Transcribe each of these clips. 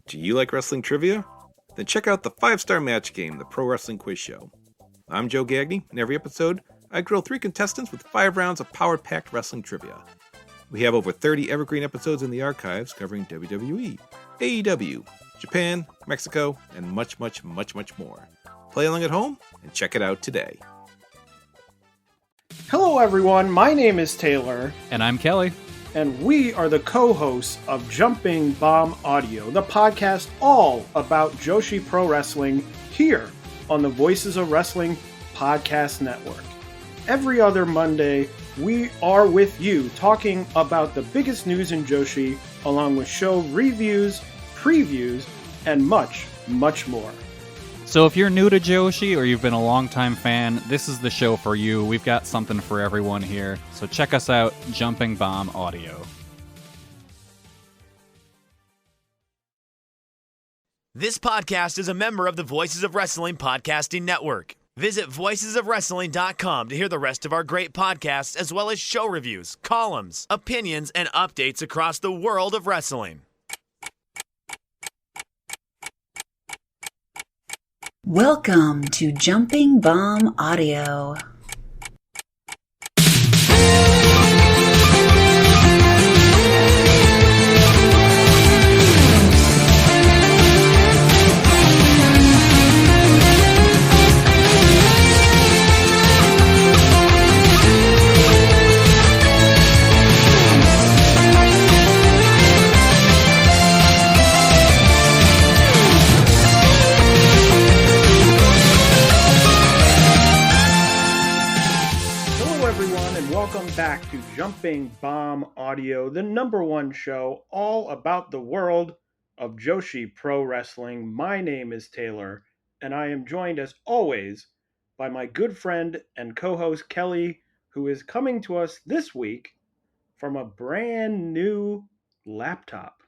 Do you like wrestling trivia? Then check out the 5-Star Match Game, the Pro Wrestling Quiz Show. I'm Joe Gagney, and every episode, I grill 3 contestants with 5 rounds of power-packed wrestling trivia. We have over 30 evergreen episodes in the archives covering WWE, AEW, Japan, Mexico, and much, much, much, much more. Play along at home and check it out today. Hello everyone, my name is Taylor. And I'm Kelly. And we are the co-hosts of Jumping Bomb Audio, the podcast all about Joshi Pro Wrestling here on the Voices of Wrestling Podcast Network. Every other Monday, we are with you talking about the biggest news in Joshi, along with show reviews, previews, and much, much more. So if you're new to Joshi or you've been a longtime fan, this is the show for you. We've got something for everyone here. So check us out, Jumping Bomb Audio. This podcast is a member of the Voices of Wrestling Podcasting Network. Visit voicesofwrestling.com to hear the rest of our great podcasts, as well as show reviews, columns, opinions, and updates across the world of wrestling. Welcome to Jumping Bomb Audio. Welcome back to Jumping Bomb Audio, the #1 show all about the world of Joshi Pro Wrestling. My name is Taylor, and I am joined as always by my good friend and co-host Kelly, who is coming to us this week from a brand new laptop.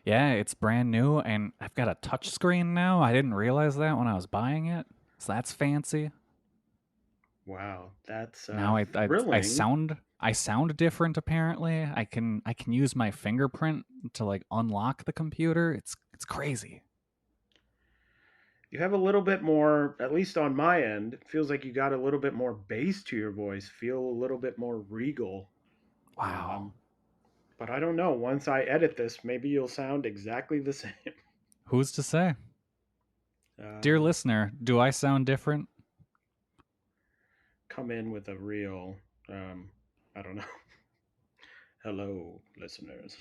Yeah, it's brand new, and I've got a touch screen now. I didn't realize that when I was buying it, so that's fancy. Wow, that's now I sound different. Apparently, I can use my fingerprint to like unlock the computer. It's crazy. You have a little bit more, at least on my end. It feels like you got a little bit more bass to your voice. Feel a little bit more regal. Wow. But I don't know. Once I edit this, maybe you'll sound exactly the same. Who's to say? Dear listener, do I sound different? Come in with a real, I don't know. Hello, listeners.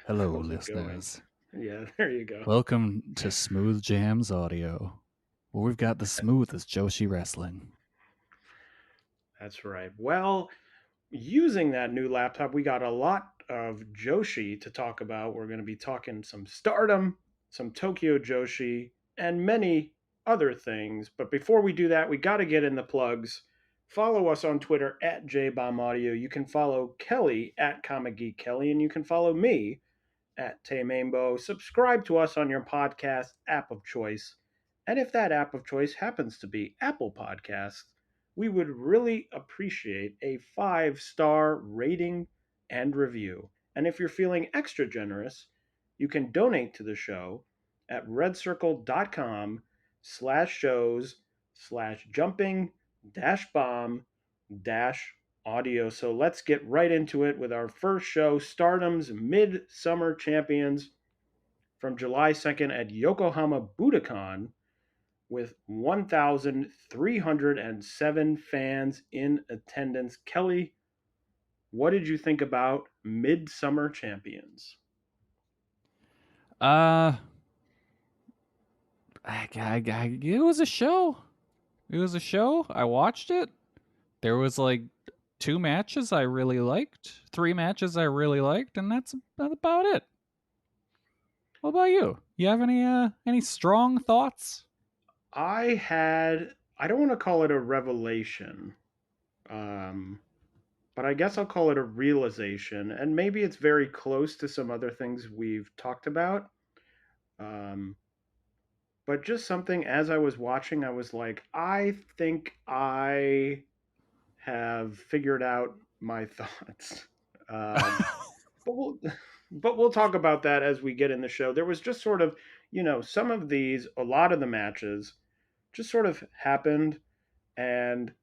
Hello, listeners. Yeah, there you go. Welcome to Smooth Jams Audio, where we've got the smoothest Joshi wrestling. That's right. Well, using that new laptop, we got a lot of Joshi to talk about. We're going to be talking some Stardom, some Tokyo Joshi, and many other things. But before we do that, we got to get in the plugs. Follow us on Twitter at JBombAudio. You can follow Kelly at Comic Geek Kelly, and you can follow me at Taymambo. Subscribe to us on your podcast app of choice. And if that app of choice happens to be Apple Podcasts, we would really appreciate a 5-star rating and review. And if you're feeling extra generous, you can donate to the show at redcircle.com/shows/jumping-bomb-audio. So let's get right into it with our first show, Stardom's Midsummer Champions, from July 2nd at Yokohama Budokan, with 1,307 fans in attendance. Kelly, what did you think about Midsummer Champions? It was a show. It was a show. I watched it. There was like 2 matches I really liked, 3 matches I really liked, and that's about it. What about you? You have any strong thoughts? I don't want to call it a revelation, but I guess I'll call it a realization, and maybe it's very close to some other things we've talked about. But just something, as I was watching, I was like, I think I have figured out my thoughts. But But we'll talk about that as we get in the show. There was just sort of, some of these, a lot of the matches just sort of happened. And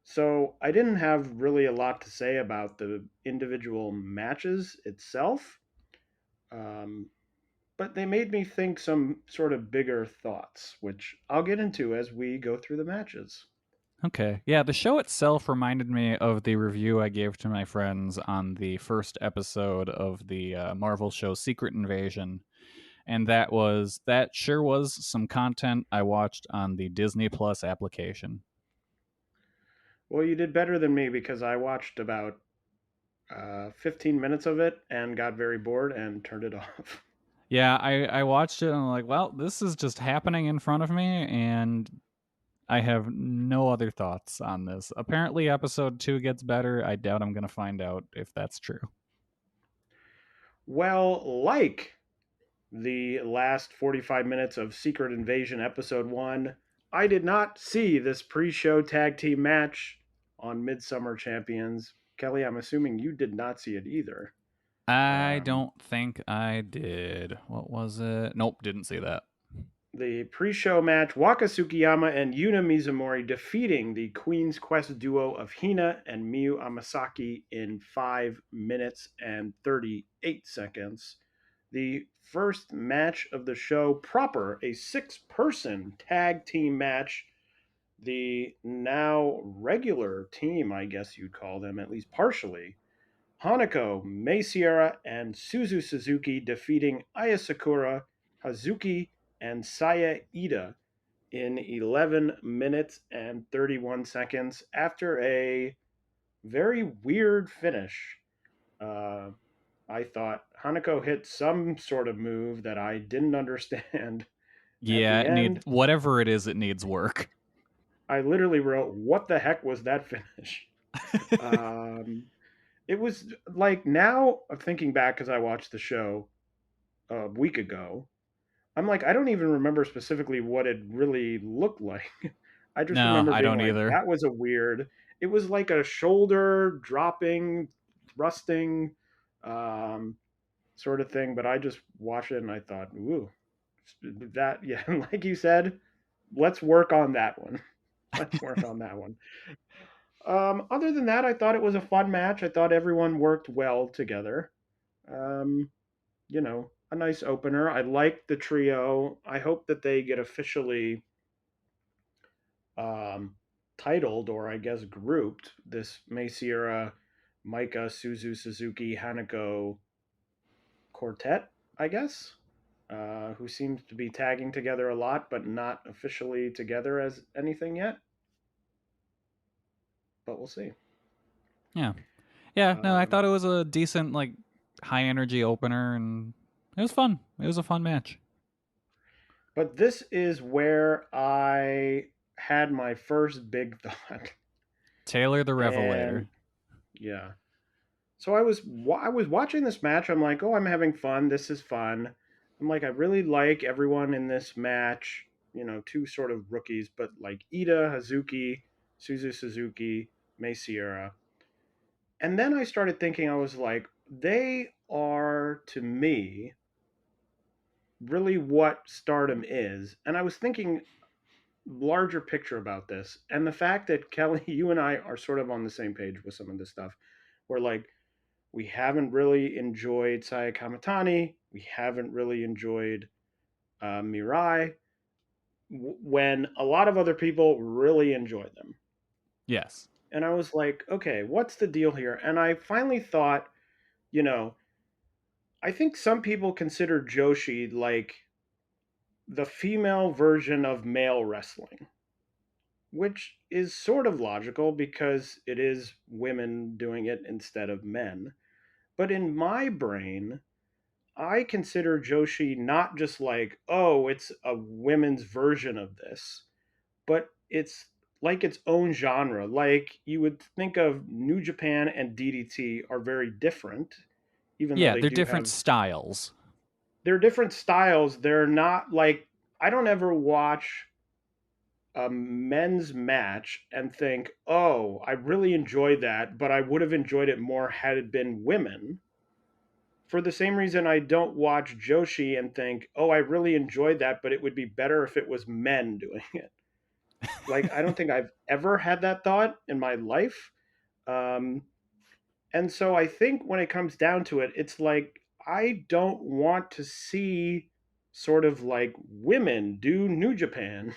so I didn't have really a lot to say about the individual matches itself. Um, but they made me think some sort of bigger thoughts, which I'll get into as we go through the matches. Okay. Yeah, the show itself reminded me of the review I gave to my friends on the first episode of the Marvel show Secret Invasion. And that sure was some content I watched on the Disney Plus application. Well, you did better than me because I watched about 15 minutes of it and got very bored and turned it off. Yeah, I watched it and I'm like, well, this is just happening in front of me, and I have no other thoughts on this. Apparently, episode 2 gets better. I doubt I'm going to find out if that's true. Well, like the last 45 minutes of Secret Invasion episode 1, I did not see this pre-show tag team match on Midsummer Champions. Kelly, I'm assuming you did not see it either. I don't think I did. What was it? Nope, didn't see that. The pre-show match, Waka Tsukiyama and Yuna Mizumori defeating the Queen's Quest duo of Hina and Miyu Amasaki in 5 minutes and 38 seconds. The first match of the show proper, a 6-person tag team match. The now regular team, I guess you'd call them, at least partially. Hanako, Mei Sierra, and Suzu Suzuki defeating Aya Sakura, Hazuki, and Saya Ida in 11 minutes and 31 seconds after a very weird finish. I thought Hanako hit some sort of move that I didn't understand. Yeah, whatever it is, it needs work. I literally wrote, what the heck was that finish? It was like, now I'm thinking back because I watched the show a week ago. I'm like, I don't even remember specifically what it really looked like. I just remember being don't like, either. that was a weird. It was like a shoulder dropping, thrusting sort of thing. But I just watched it and I thought, ooh, that, yeah, like you said, let's work on that one. Let's work on that one. Other than that, I thought it was a fun match. I thought everyone worked well together. A nice opener. I like the trio. I hope that they get officially titled, or I guess grouped, this Mei Sierra, Maika, Suzu Suzuki, Hanako quartet, I guess, who seems to be tagging together a lot, but not officially together as anything yet. But we'll see. Yeah. No, I thought it was a decent, like, high energy opener, and it was fun. It was a fun match. But this is where I had my first big thought. Taylor the Revelator. Yeah. So I was watching this match. I'm like, oh, I'm having fun. This is fun. I'm like, I really like everyone in this match. Two sort of rookies, but like Ida, Hazuki, Suzu Suzuki, Mei Sierra. And then I started thinking, I was like, they are, to me, really what Stardom is. And I was thinking larger picture about this. And the fact that, Kelly, you and I are sort of on the same page with some of this stuff. We're like, we haven't really enjoyed Saya Kamatani. We haven't really enjoyed Mirai, when a lot of other people really enjoy them. Yes. And I was like, okay, what's the deal here? And I finally thought, I think some people consider Joshi like the female version of male wrestling, which is sort of logical because it is women doing it instead of men. But in my brain, I consider Joshi not just like, oh, it's a women's version of this, but it's like its own genre. Like, you would think of New Japan and DDT are very different, even though they're different styles. They're different styles. They're not like, I don't ever watch a men's match and think, oh, I really enjoyed that, but I would have enjoyed it more had it been women. for the same reason I don't watch Joshi and think, oh, I really enjoyed that, but it would be better if it was men doing it. Like, I don't think I've ever had that thought in my life. Um, and so I think when it comes down to it, it's like, I don't want to see sort of like women do New Japan.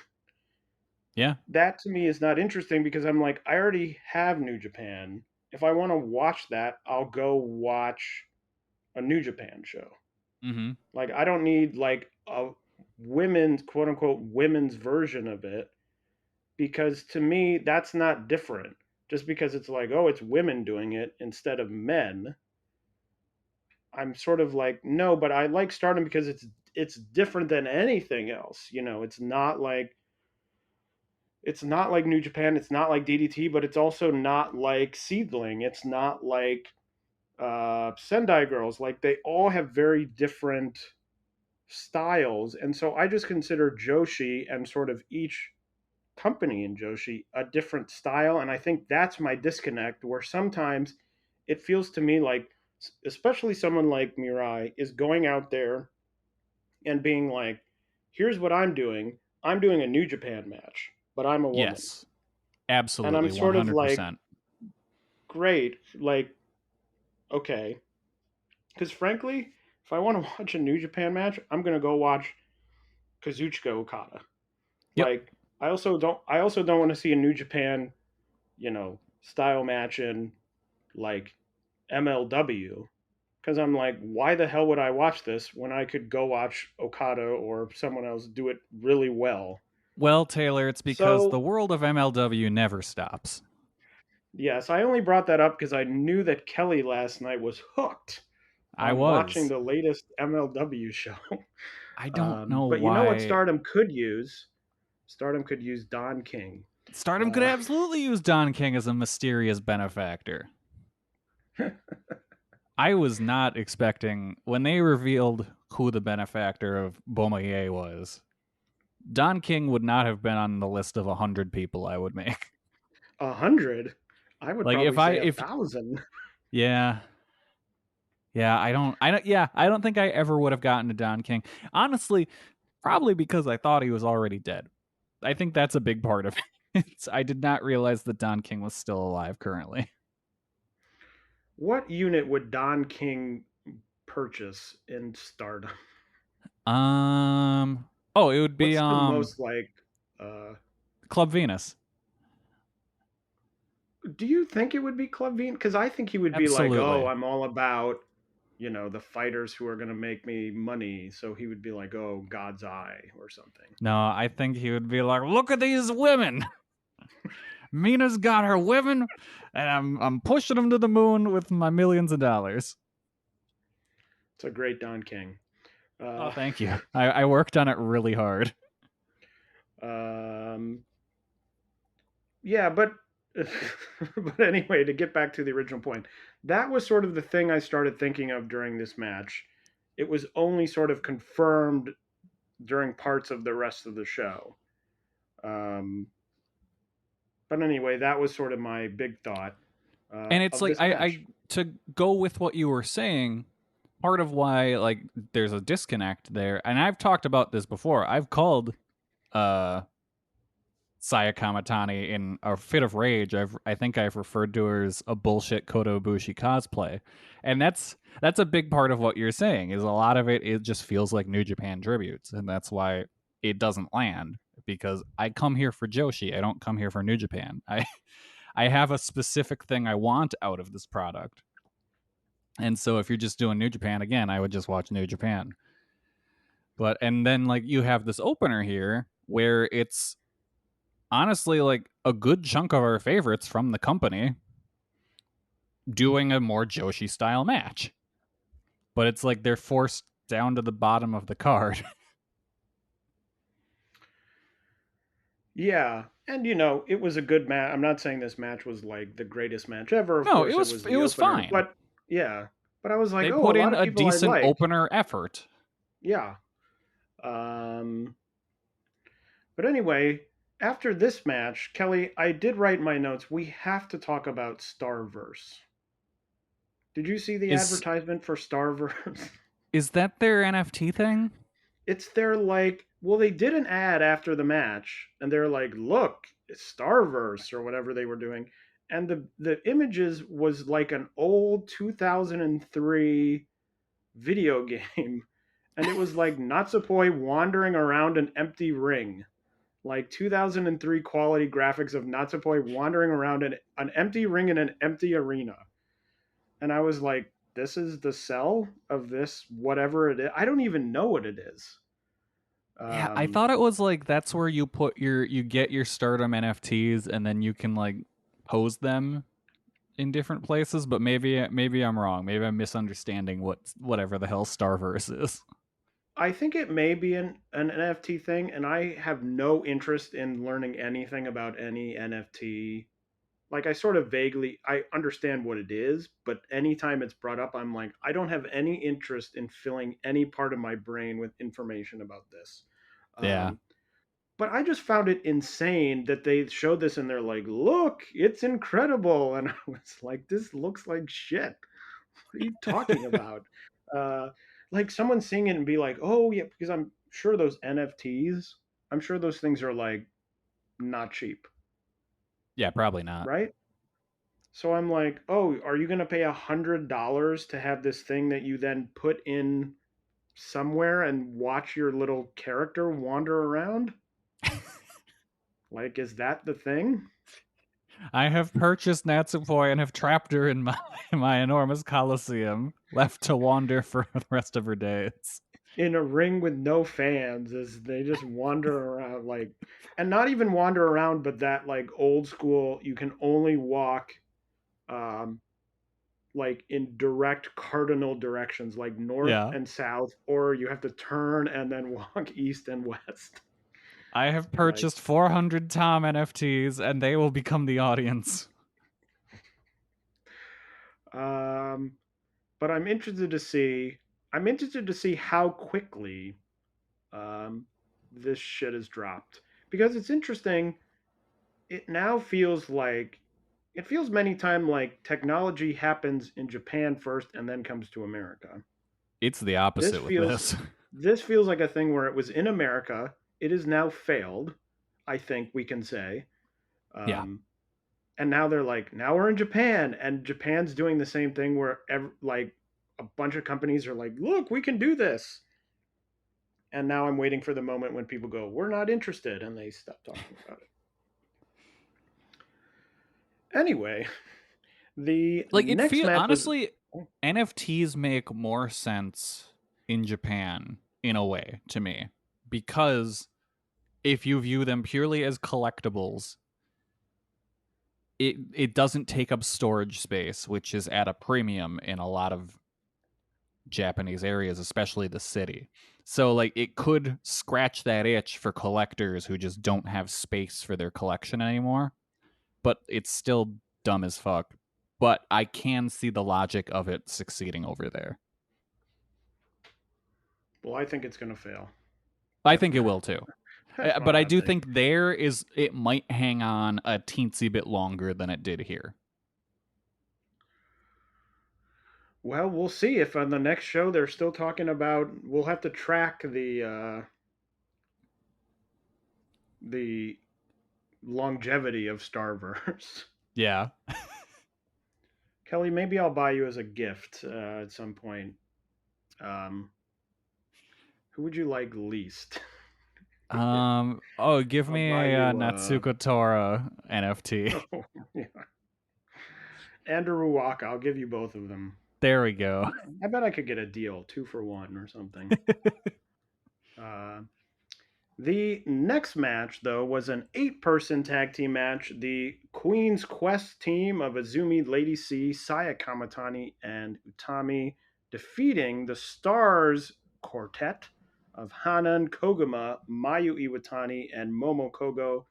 Yeah. That to me is not interesting because I'm like, I already have New Japan. If I want to watch that, I'll go watch a New Japan show. Mm-hmm. Like, I don't need like a women's, quote unquote, women's version of it, because to me, that's not different. Just because it's like, oh, it's women doing it instead of men. I'm sort of like, no, but I like Stardom because it's different than anything else. You know, it's not like New Japan, it's not like DDT, but it's also not like SEAdLINNG. It's not like Sendai Girls. Like, they all have very different styles, and so I just consider Joshi and sort of each company in Joshi a different style, and I think that's my disconnect, where sometimes it feels to me like, especially someone like Mirai is going out there and being like, here's what I'm doing a New Japan match, but I'm a woman. Yes. And I'm Absolutely. sort of like, 100%. great, like, okay, because frankly, if I want to watch a New Japan match, I'm gonna go watch Kazuchika Okada. Yep. Like, I also don't want to see a New Japan, style match in like MLW, because I'm like, why the hell would I watch this when I could go watch Okada or someone else do it really well? Well, Taylor, it's because the So, world of MLW never stops. yes, I only brought that up because I knew that Kelly last night was hooked I on watching was. the latest MLW show. I don't know But you know what why. Stardom could use? Stardom could use Don King. Stardom could absolutely use Don King as a mysterious benefactor. I was not expecting, when they revealed who the benefactor of Bomaye was, Don King would not have been on the list of 100 people I would make. 100? I would Like, probably say 1,000. Yeah. Yeah, I don't think I ever would have gotten to Don King. Honestly, probably because I thought he was already dead. I think that's a big part of it. I did not realize that Don King was still alive currently. What unit would Don King purchase in Stardom? Oh, it would be What's the most like Club Venus. do you think it would be Club Venus? Because I think he would be like, Absolutely. oh, I'm all about, the fighters who are going to make me money. So he would be like, oh, God's Eye or something. No, I think he would be like, look at these women. Mina's got her women, and I'm pushing them to the moon with my millions of dollars. It's a great Don King. Oh, thank you. I worked on it really hard. Yeah, but but anyway, to get back to the original point, that was sort of the thing I started thinking of during this match. It was only sort of confirmed during parts of the rest of the show. But anyway, that was sort of my big thought. And it's like, I to go with what you were saying, part of why like there's a disconnect there, and I've talked about this before. I've called Saya Kamatani in a fit of rage. I think I've referred to her as a bullshit Kota Ibushi cosplay, and that's a big part of what you're saying. Is a lot of it just feels like New Japan tributes, and that's why it doesn't land. Because I come here for Joshi, I don't come here for New Japan. I have a specific thing I want out of this product. And so if you're just doing New Japan, again, I would just watch New Japan. And then like you have this opener here where it's honestly like a good chunk of our favorites from the company doing a more Joshi style match. But it's like they're forced down to the bottom of the card. Yeah, and it was a good match. I'm not saying this match was like the greatest match ever. Of No, course, it was opener, fine. But yeah, but I was like, They oh, put a in lot of a people I decent like. opener effort. Yeah. But anyway, after this match, Kelly, I did write in my notes, we have to talk about Starverse. Did you see the advertisement for Starverse? Is that their NFT thing? It's their like, well, they did an ad after the match, and they're like, look, it's Starverse or whatever they were doing. And the images was like an old 2003 video game. And it was like Natsupoi wandering around an empty ring. Like 2003 quality graphics of Natsupoi wandering around an empty ring in an empty arena. And I was like, this is the sell of this, whatever it is. I don't even know what it is. Yeah, I thought it was like that's where you put you get your Stardom NFTs and then you can like pose them in different places, but maybe I'm wrong. Maybe I'm misunderstanding whatever the hell Starverse is. I think it may be an NFT thing, and I have no interest in learning anything about any NFT. Like I sort of vaguely I understand what it is, but anytime it's brought up, I'm like, I don't have any interest in filling any part of my brain with information about this. Yeah. But I just found it insane that they showed this and they're like, look, it's incredible. And I was like, this looks like shit. What are you talking about? Like someone seeing it and be like, oh, yeah, because I'm sure those NFTs, I'm sure those things are like not cheap. Yeah, probably not. Right? So I'm like, oh, are you going to pay $100 to have this thing that you then put in somewhere and watch your little character wander around? Like, is that the thing? I have purchased Natsupoi and have trapped her in my enormous coliseum, left to wander for the rest of her days. In a ring with no fans, as they just wander around, like, and not even wander around, but that like old school, you can only walk, like in direct cardinal directions, like north and south, or you have to turn and then walk east and west. I have purchased 400 Tom NFTs, and they will become the audience. But I'm interested to see. I'm interested to see how quickly this shit is dropped, because it's interesting. It now feels like it feels many times like technology happens in Japan first and then comes to America. It's the opposite with this. This feels like a thing where it was in America. It is now failed, I think we can say. Yeah. And now they're like, now we're in Japan, and Japan's doing the same thing where like a bunch of companies are like, look, we can do this. And now I'm waiting for the moment when people go, we're not interested, and they stop talking about it. Anyway, the next match honestly, NFTs make more sense in Japan in a way to me, because if you view them purely as collectibles, it doesn't take up storage space, which is at a premium in a lot of Japanese areas, especially the city. So like it could scratch that itch for collectors who just don't have space for their collection anymore. But it's still dumb as fuck. But I can see the logic of it succeeding over there. Well, I think it's going to fail. I think it will too. But I do think it might hang on a teensy bit longer than it did here. Well, we'll see if on the next show they're still talking about. We'll have to track the longevity of Starverse. Yeah. Kelly, maybe I'll buy you as a gift at some point. Who would you like least? Give me a Natsuko Tora NFT. Oh, yeah. Andrew Ruaka, I'll give you both of them. There we go. I bet I could get a deal, 2 for 1 or something. The next match, though, was an 8-person tag team match. The Queen's Quest team of Azumi, Lady C, Saya Kamatani, and Utami defeating the Stars Quartet of Hanan Koguma, Mayu Iwatani, and Momo Kogo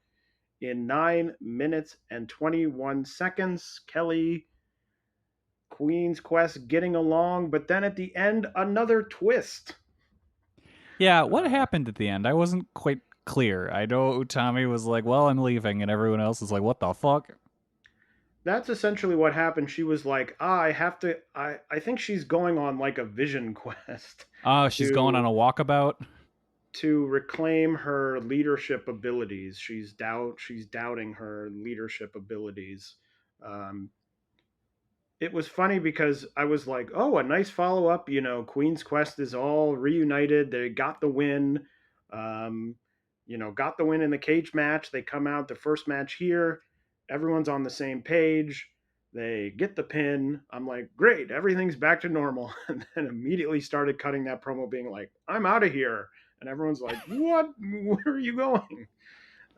in 9 minutes and 21 seconds. Kelly, Queen's Quest getting along, but then at the end, another twist. Yeah, what happened at the end? I wasn't quite clear. I know Utami was like, well, I'm leaving, and everyone else is like, what the fuck? That's essentially what happened. She was like, I think she's going on like a vision quest Oh, she's going on to a walkabout. reclaim her leadership abilities. She's doubting her leadership abilities. Um, it was funny because I was like, oh, a nice follow up. Queen's Quest is all reunited. They got the win. Um, got the win in the cage match. They come out the first match here. Everyone's on the same page. They get the pin. I'm like, great, everything's back to normal. And then immediately started cutting that promo, being like, I'm out of here. And everyone's like, what? Where are you going?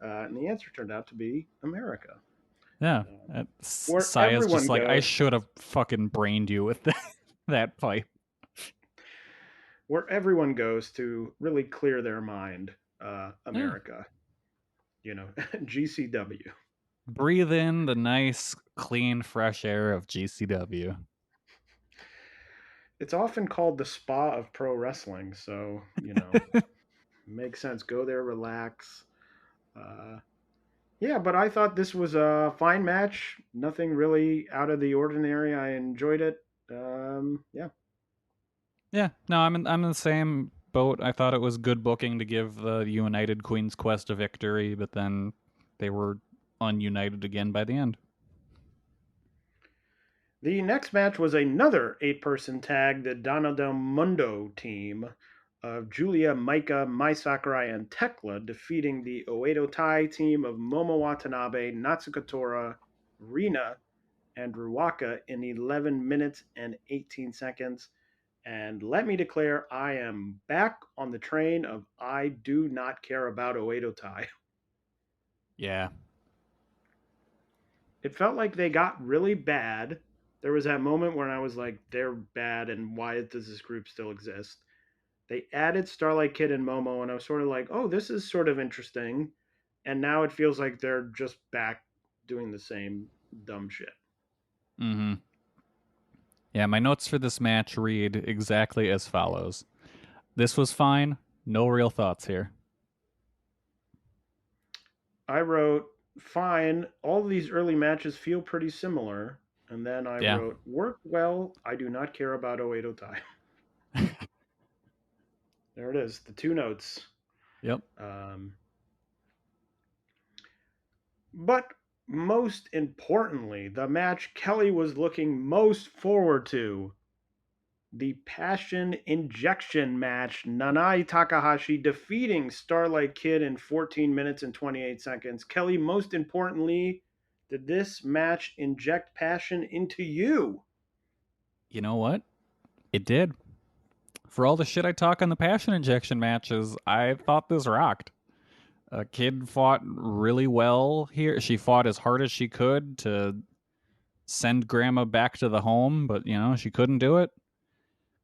And the answer turned out to be America. Yeah. Where Saya's just everyone like, I goes. should have fucking brained you with that fight. Where everyone goes to really clear their mind, Yeah. America. GCW. Breathe in the nice, clean, fresh air of GCW. It's often called the spa of pro wrestling, so, makes sense. Go there, relax. Yeah, but I thought this was a fine match. Nothing really out of the ordinary. I enjoyed it. Yeah. Yeah, no, I'm in the same boat. I thought it was good booking to give the United Queen's Quest a victory, but then they were ununited again by the end. The next match was another 8-person tag, the Donna Del Mundo team of Julia, Maika, Mai Sakurai, and Tekla defeating the Oedo Tai team of Momo Watanabe, Natsuko Tora, Rina, and Ruaka in 11 minutes and 18 seconds. And let me declare, I am back on the train of I do not care about Oedo Tai. Yeah. It felt like they got really bad. There was that moment when I was like, they're bad, and why does this group still exist? They added Starlight Kid and Momo, and I was sort of like, oh, this is sort of interesting. And now it feels like they're just back doing the same dumb shit. Mm-hmm. Yeah, my notes for this match read exactly as follows. This was fine. No real thoughts here. I wrote, fine, all of these early matches feel pretty similar. And then I wrote, worked well. I do not care about Oedo Tai. There it is, the 2 notes. Yep. But most importantly, the match Kelly was looking most forward to, the Passion Injection match, Nanai Takahashi defeating Starlight Kid in 14 minutes and 28 seconds. Kelly, most importantly, did this match inject passion into you? You know what? It did. For all the shit I talk on the Passion Injection matches, I thought this rocked. Kid fought really well here. She fought as hard as she could to send Grandma back to the home, but, she couldn't do it.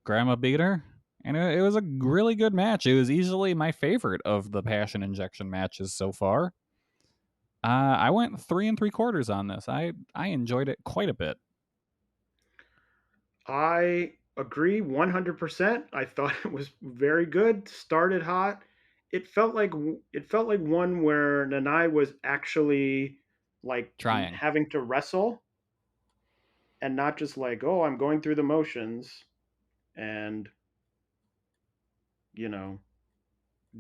Grandma beat her, and it was a really good match. It was easily my favorite of the Passion Injection matches so far. I went 3 3/4 on this. I enjoyed it quite a bit. I agree 100%. I thought it was very good. Started hot. It felt like one where Nanai was actually like Trying. having to wrestle and not just like, oh, I'm going through the motions and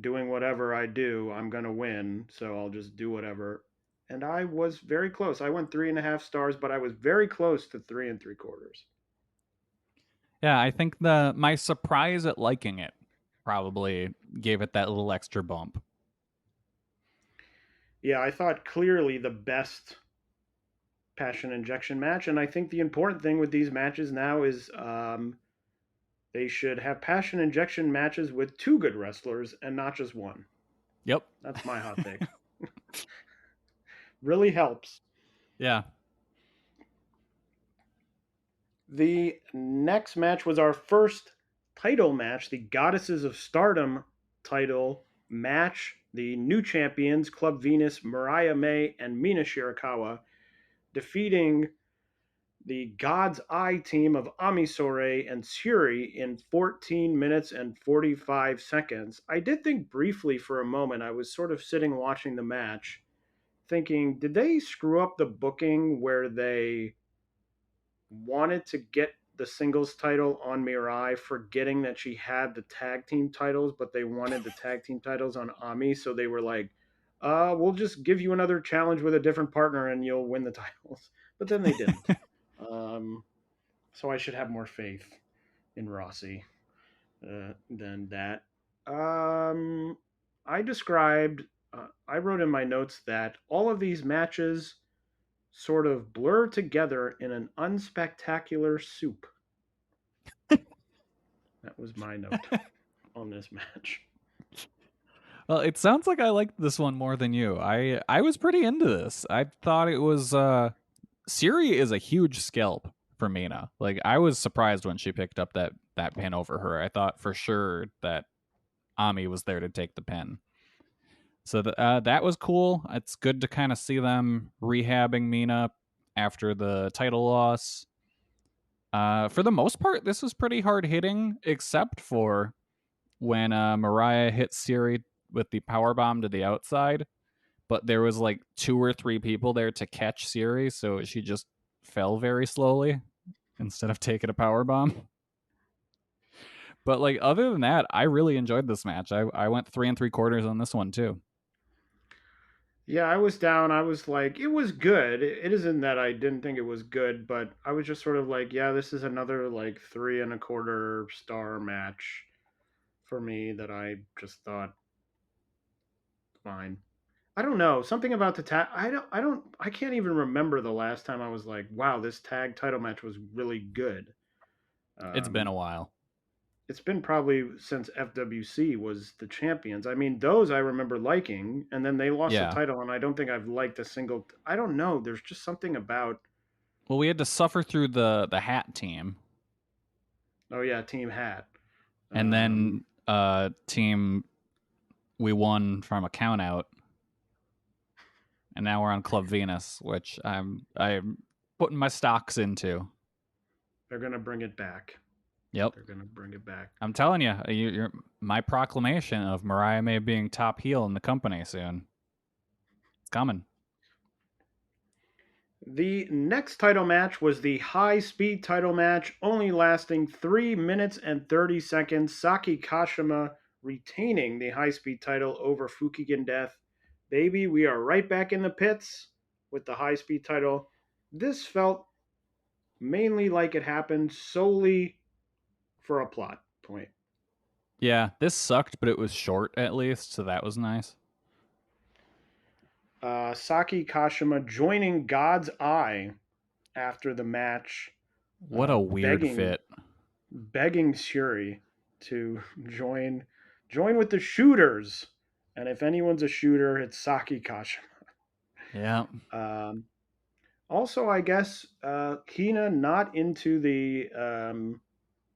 doing whatever I do, I'm gonna win, so I'll just do whatever. And I was very close. I went 3.5 stars, but I was very close to 3 3/4. Yeah, I think my surprise at liking it probably gave it that little extra bump. Yeah, I thought clearly the best Passion Injection match, and I think the important thing with these matches now is they should have Passion Injection matches with 2 good wrestlers and not just 1. Yep. That's my hot take. Really helps. Yeah. The next match was our first title match, the Goddesses of Stardom title match. The new champions, Club Venus, Mariah May, and Mina Shirakawa, defeating the God's Eye team of Amisore and Tsuri in 14 minutes and 45 seconds. I did think briefly for a moment, I was sort of sitting watching the match, thinking, did they screw up the booking where they wanted to get the singles title on Mirai, forgetting that she had the tag team titles, but they wanted the tag team titles on Ami, so they were like, we'll just give you another challenge with a different partner and you'll win the titles. But then they didn't. So I should have more faith in Rossi than that. I wrote in my notes that all of these matches sort of blur together in an unspectacular soup. That was my note on this match. Well, it sounds like I liked this one more than you. I was pretty into this. I thought it was Siri is a huge scalp for Mina. Like, I was surprised when she picked up that pin over her. I thought for sure that Ami was there to take the pin. So that was cool. It's good to kind of see them rehabbing Mina after the title loss. For the most part, this was pretty hard hitting, except for when Mariah hit Siri with the power bomb to the outside. But there was like 2 or 3 people there to catch Siri, so she just fell very slowly instead of taking a power bomb. But like, other than that, I really enjoyed this match. I went 3 3/4 on this one too. Yeah, I was down. I was like, it was good. It isn't that I didn't think it was good, but I was just sort of like, yeah, this is another like 3 1/4 star match for me that I just thought fine. I don't know. Something about the tag. I can't even remember the last time I was like, wow, this tag title match was really good. It's been a while. It's been probably since FWC was the champions. I mean, those I remember liking, and then they lost the title, and I don't think I've liked a single. I don't know. There's just something about. Well, we had to suffer through the Hat team. Oh yeah, Team Hat. And then team, we won from a count out. And now we're on Club Venus, which I'm putting my stocks into. They're gonna bring it back. Yep, they're gonna bring it back. I'm telling you, you're my proclamation of Mariah May being top heel in the company soon. It's coming. The next title match was the high-speed title match, only lasting 3 minutes and 30 seconds. Saki Kashima retaining the high-speed title over Fukigen Death. Baby, we are right back in the pits with the high-speed title. This felt mainly like it happened solely for a plot point. Yeah, this sucked, but it was short at least, so that was nice. Saki Kashima joining God's Eye after the match. What a weird fit. Begging Shuri to join with the shooters. And if anyone's a shooter, it's Saki Kashima. Yeah. Also, I guess Hina not into the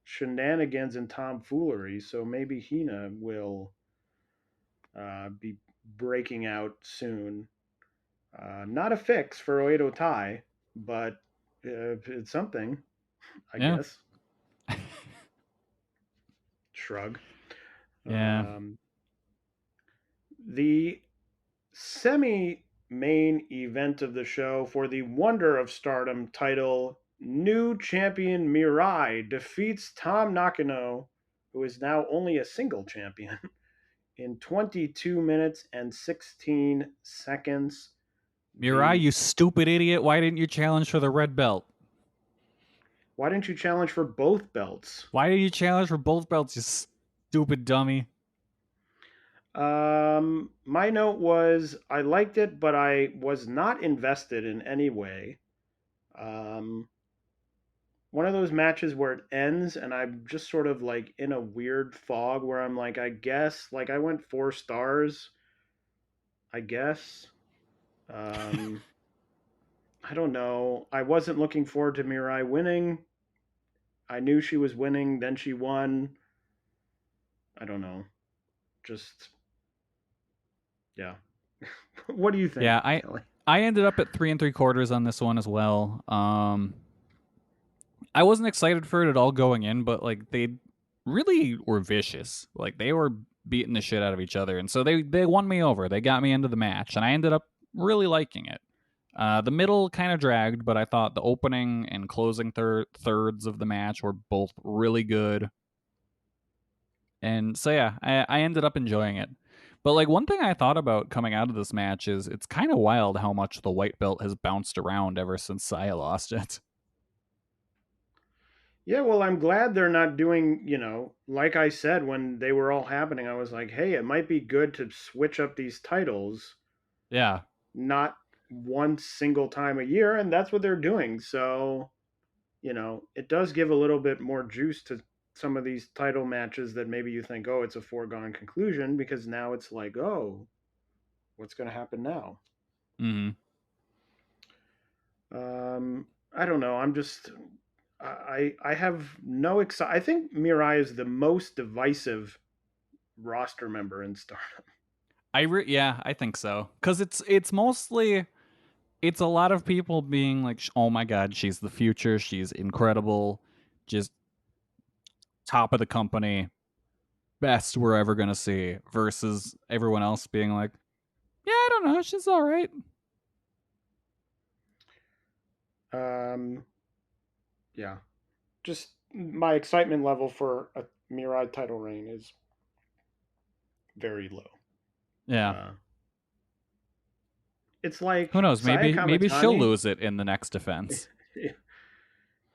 shenanigans and tomfoolery, so maybe Hina will be breaking out soon. Not a fix for Oedo Tai, but it's something, I guess. Shrug. Yeah. The semi-main event of the show for the Wonder of Stardom title, new champion Mirai defeats Tam Nakano, who is now only a single champion, in 22 minutes and 16 seconds. Mirai, you stupid idiot. Why didn't you challenge for the red belt? Why didn't you challenge for both belts? Why did you challenge for both belts, you stupid dummy? My note was I liked it, but I was not invested in any way. One of those matches where it ends and I'm just sort of like in a weird fog where I'm like, I guess, like I went 4 stars, I guess. I don't know. I wasn't looking forward to Mirai winning. I knew she was winning, then she won. I don't know. Just, yeah. What do you think? Yeah, Kelly? I ended up at 3 3/4 on this one as well. I wasn't excited for it at all going in, but like they really were vicious. Like they were beating the shit out of each other, and so they won me over. They got me into the match, and I ended up really liking it. The middle kind of dragged, but I thought the opening and closing thirds of the match were both really good. And so yeah, I ended up enjoying it. But like one thing I thought about coming out of this match is it's kind of wild how much the white belt has bounced around ever since Saya lost it. Yeah, well, I'm glad they're not doing, like I said when they were all happening, I was like, hey, it might be good to switch up these titles, Yeah. not one single time a year, and that's what they're doing. So, it does give a little bit more juice to some of these title matches that maybe you think, oh, it's a foregone conclusion, because now it's like, oh, what's going to happen now? Mm-hmm. I don't know. I have no I think Mirai is the most divisive roster member in Stardom. Yeah, I think so. Cuz it's mostly it's a lot of people being like, "Oh my god, she's the future. She's incredible. Just top of the company. Best we're ever going to see." Versus everyone else being like, "Yeah, I don't know. She's all right." Yeah, just my excitement level for a Mirai title reign is very low. Yeah. It's like Who knows? Saya Maybe she'll Kamitani. lose it in the next defense.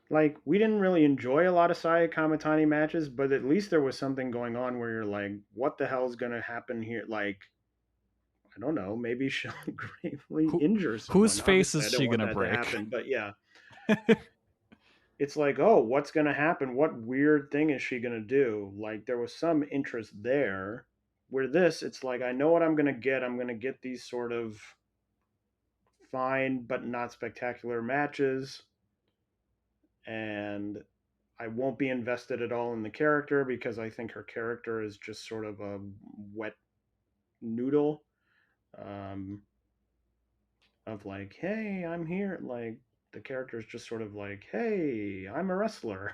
Like, we didn't really enjoy a lot of Saya Kamitani matches, but at least there was something going on where you're like, what the hell is going to happen here? Like, I don't know, maybe she'll gravely injure someone. Whose face Obviously, is I don't she want going to that break? happen, but yeah. It's like, oh, what's going to happen? What weird thing is she going to do? Like, there was some interest there. Where this, it's like, I know what I'm going to get. I'm going to get these sort of fine but not spectacular matches. And I won't be invested at all in the character because I think her character is just sort of a wet noodle of like, hey, I'm here. Like, the character is just sort of like, hey, I'm a wrestler.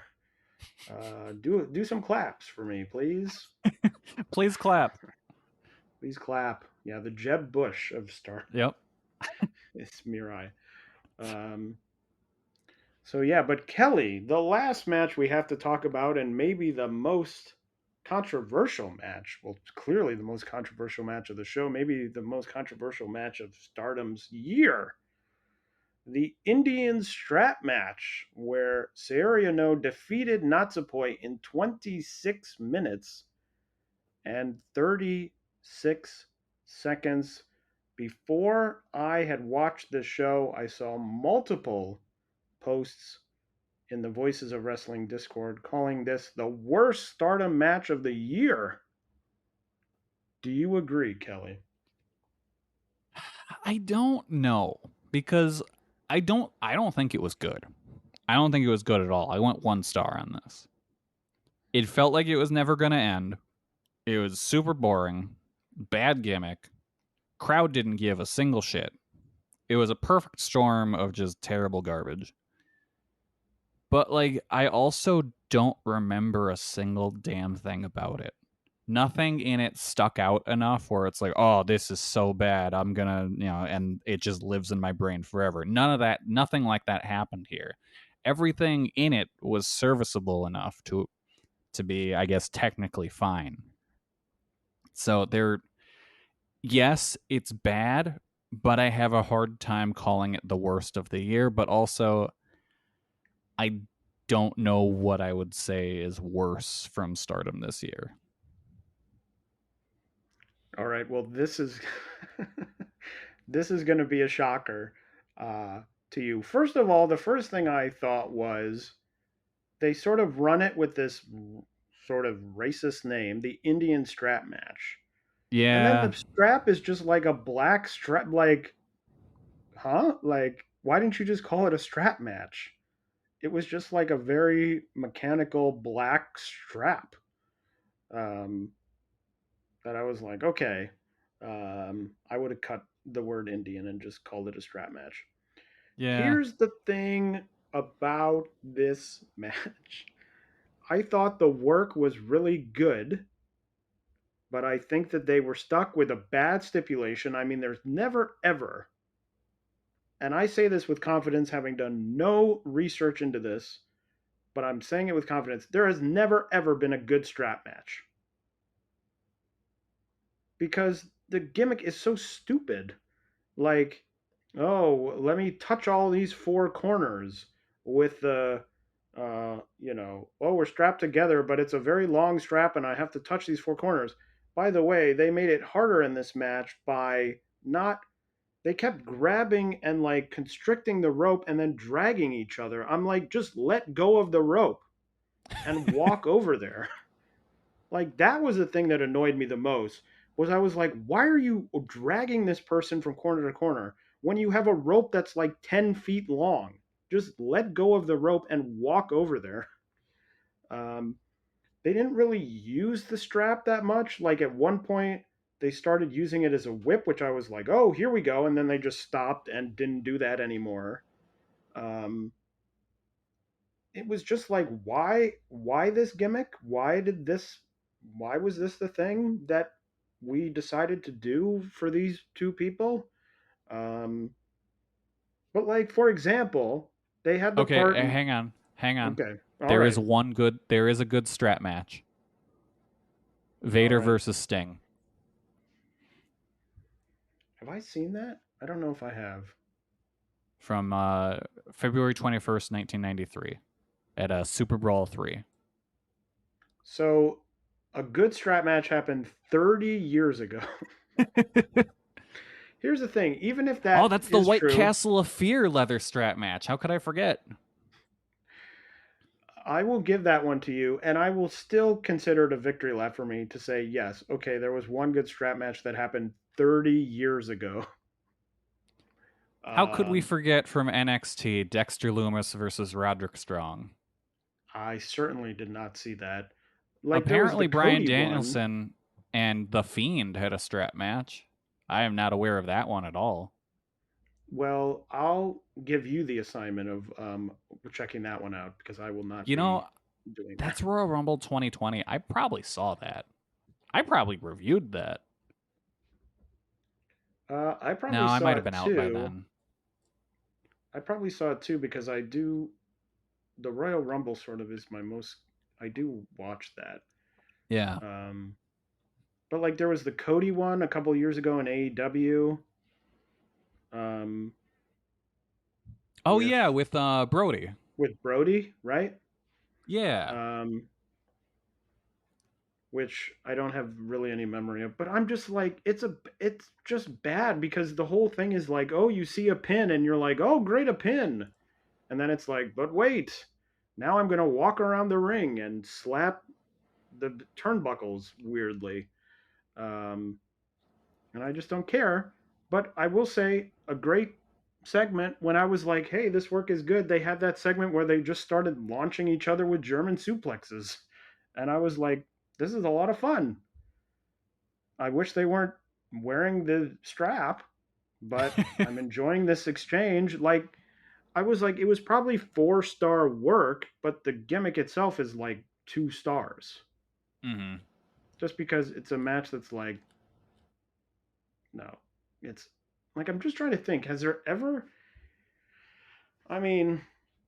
Do some claps for me, please. Please clap. Please clap. Yeah, the Jeb Bush of Star. Yep. It's Mirai. So yeah, but Kelly, the last match we have to talk about, and maybe the most controversial match. Well, clearly the most controversial match of the show. Maybe the most controversial match of Stardom's year. The Indian strap match, where Saori No defeated Natsupoi in 26 minutes and 36 seconds. Before I had watched the show, I saw multiple posts in the Voices of Wrestling Discord calling this the worst Stardom match of the year. Do you agree, Kelly? I don't know because I don't think it was good. I don't think it was good at all. I went 1 star on this. It felt like it was never going to end. It was super boring, bad gimmick. Crowd didn't give a single shit. It was a perfect storm of just terrible garbage. But like I also don't remember a single damn thing about it. Nothing in it stuck out enough where it's like, oh, this is so bad. I'm gonna, and it just lives in my brain forever. Nothing like that happened here. Everything in it was serviceable enough to be, I guess, technically fine. So yes, it's bad, but I have a hard time calling it the worst of the year. But also, I don't know what I would say is worse from Stardom this year. All right. Well, this is this is going to be a shocker to you. First of all, the first thing I thought was they sort of run it with this sort of racist name, the Indian strap match. Yeah. And then the strap is just like a black strap. Like, huh? Like, why didn't you just call it a strap match? It was just like a very mechanical black strap. That I was like, okay, I would have cut the word Indian and just called it a strap match. Yeah. Here's the thing about this match. I thought the work was really good, but I think that they were stuck with a bad stipulation. I mean, there's never, ever and I say this with confidence, having done no research into this, but I'm saying it with confidence, there has never, ever been a good strap match. Because the gimmick is so stupid. Like, oh, let me touch all these four corners with the, oh, we're strapped together, but it's a very long strap and I have to touch these four corners. By the way, they made it harder in this match by not, they kept grabbing and like constricting the rope and then dragging each other. I'm like, just let go of the rope and walk over there. Like, that was the thing that annoyed me the most, was I was like, why are you dragging this person from corner to corner when you have a rope that's like 10 feet long? Just let go of the rope and walk over there. Um, they didn't really use the strap that much. Like, at one point, they started using it as a whip, which I was like, oh, here we go. And then they just stopped and didn't do that anymore. It was just like, why this gimmick? Why was this the thing that we decided to do for these two people? Um, but like, for example, they had the Okay, part. hang on. Okay, all There is right. there is a good strap match. Vader right. versus Sting. Have I seen that? I don't know if I have. From February 21st, 1993 at Super Brawl 3. So, a good strap match happened 30 years ago. Here's the thing, even if that Oh, that's the is White true, Castle of Fear leather strap match. How could I forget? I will give that one to you, and I will still consider it a victory lap for me to say, yes, okay, there was one good strap match that happened 30 years ago. How could we Um, forget from NXT Dexter Lumis versus Roderick Strong? I certainly did not see that. Like, there was the Apparently, Bryan Cody one. Danielson and The Fiend had a strap match. I am not aware of that one at all. Well, I'll give you the assignment of checking that one out because I will not You be know, doing that. that's Royal Rumble 2020. I probably saw that. I probably reviewed that. I No, probably I saw might have it been out by too. then. I probably saw it too because I do. The Royal Rumble sort of is my most. I do watch that. Yeah. But like there was the Cody one a couple years ago in AEW. Um, Oh, with yeah, with Brody. Brody, right? Yeah. Um, which I don't have really any memory of. But I'm just like, it's just bad because the whole thing is like, oh, you see a pin and you're like, oh, great, a pin, and then it's like, but wait, now I'm gonna walk around the ring and slap the turnbuckles weirdly. Um, and I just don't care. But I will say a great segment when I was like, hey, this work is good. They had that segment where they just started launching each other with German suplexes. And I was like, this is a lot of fun. I wish they weren't wearing the strap, but I'm enjoying this exchange. Like, I was like, it was probably 4-star work, but the gimmick itself is like 2 stars. Mm-hmm. Just because it's a match that's like, no, it's like I'm just trying to think. Has there ever? I mean,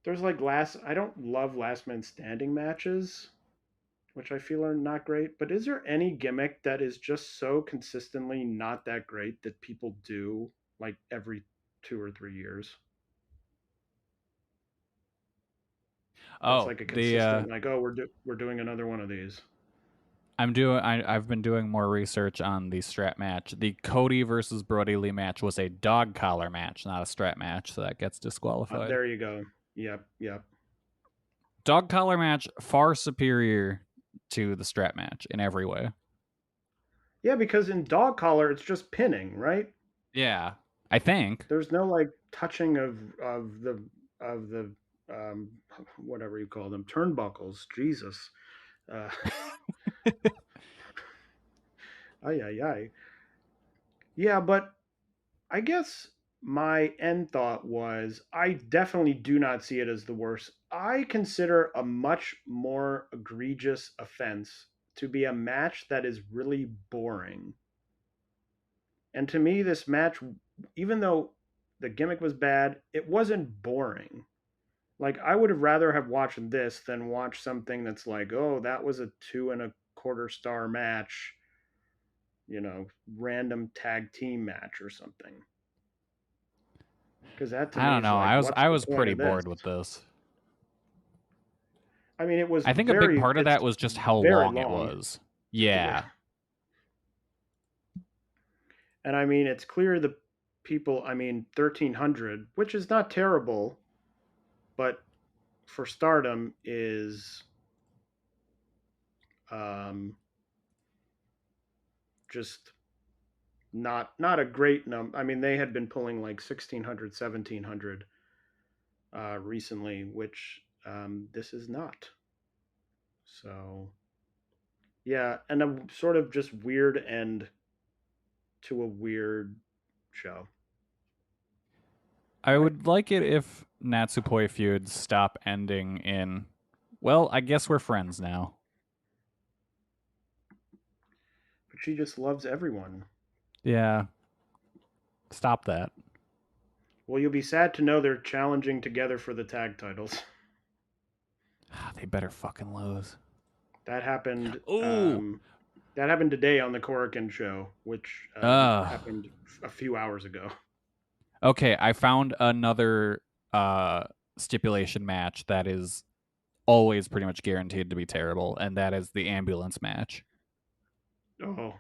there's like I don't love last man standing matches, which I feel are not great. But is there any gimmick that is just so consistently not that great that people do like every 2 or 3 years? That's Oh, like a the consistent like, oh, we're doing another one of these. I've been doing more research on the strap match. The Cody versus Brody Lee match was a dog collar match, not a strap match, so that gets disqualified. There you go. Yep. Dog collar match far superior to the strap match in every way. Yeah, because in dog collar it's just pinning, right? Yeah, I think. There's no like touching of the um, whatever you call them, turnbuckles. Jesus. Uh, ay ay ay. Yeah, but I guess my end thought was I definitely do not see it as the worst. I consider a much more egregious offense to be a match that is really boring. And to me, this match, even though The gimmick was bad. It wasn't boring. Like, I would have rather have watched this than watch something that's like, oh, that was a 2.25 star match, random tag team match or something. Because that to I me don't is know. like, I was what's I the was point pretty of bored this? with this. I mean, it was. I think a big part of it's that was just how very long it was. Yeah. And I mean, it's clear the people. I mean, 1,300, which is not terrible, but for Stardom is just not a great number. I mean, they had been pulling like 1,600, 1,700 recently, which this is not. So, yeah, and a sort of just weird end to a weird show. I would like it if Natsupoi feuds stop ending in, well, I guess we're friends now. But she just loves everyone. Yeah. Stop that. Well, you'll be sad to know they're challenging together for the tag titles. They better fucking lose. That happened. Ooh. That happened today on the Korakuen show, which happened a few hours ago. Okay, I found another stipulation match that is always pretty much guaranteed to be terrible, and that is the ambulance match. Oh.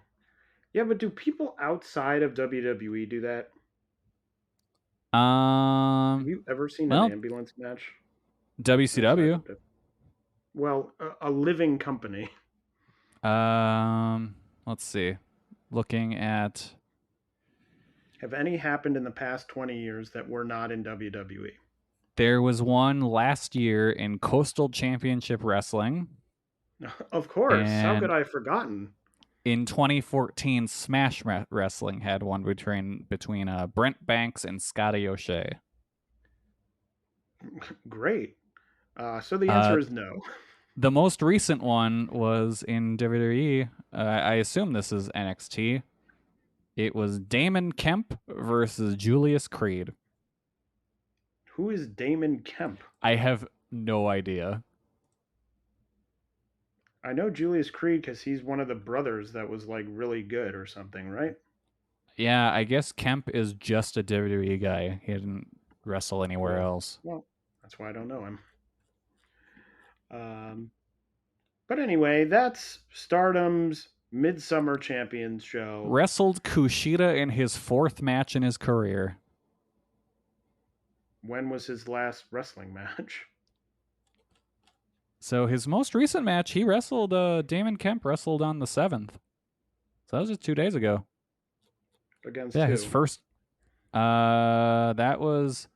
Yeah, but do people outside of WWE do that? Have you ever seen an ambulance match? WCW. Well, a living company. Let's see. Looking at... Have any happened in the past 20 years that were not in WWE? There was one last year in Coastal Championship Wrestling. Of course. How could I have forgotten? In 2014, Smash Wrestling had one between Brent Banks and Scotty O'Shea. Great. So the answer is no. The most recent one was in WWE. I assume this is NXT. It was Damon Kemp versus Julius Creed. Who is Damon Kemp? I have no idea. I know Julius Creed because he's one of the brothers that was like really good or something, right? Yeah, I guess Kemp is just a WWE guy. He didn't wrestle anywhere else. Well, that's why I don't know him. But anyway, that's Stardom's Midsummer Champions show. Wrestled Kushida in his 4th match in his career. When was his last wrestling match? So his most recent match, he wrestled, Damon Kemp wrestled on the 7th. So that was just 2 days ago. Against yeah, who? his first, that was,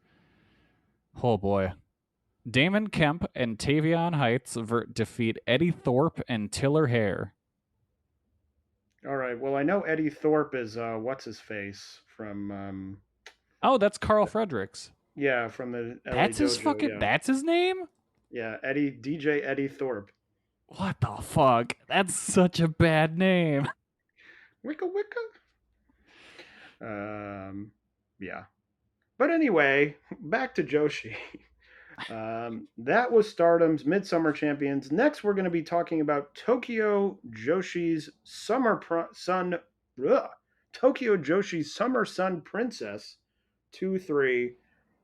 oh boy. Damon Kemp and Tavion Heights defeat Eddie Thorpe and Tiller Hare. All right. Well, I know Eddie Thorpe is what's his face from. Oh, that's Carl Fredericks. Yeah, from the. LA That's his Dojo, fucking. Yeah. That's his name. Yeah, DJ Eddie Thorpe. What the fuck? That's such a bad name. Wicca. Yeah. But anyway, back to Joshi. That was Stardom's Midsummer Champions. Next, we're going to be talking about Tokyo Joshi's Tokyo Joshi's Summer Sun Princess 2-3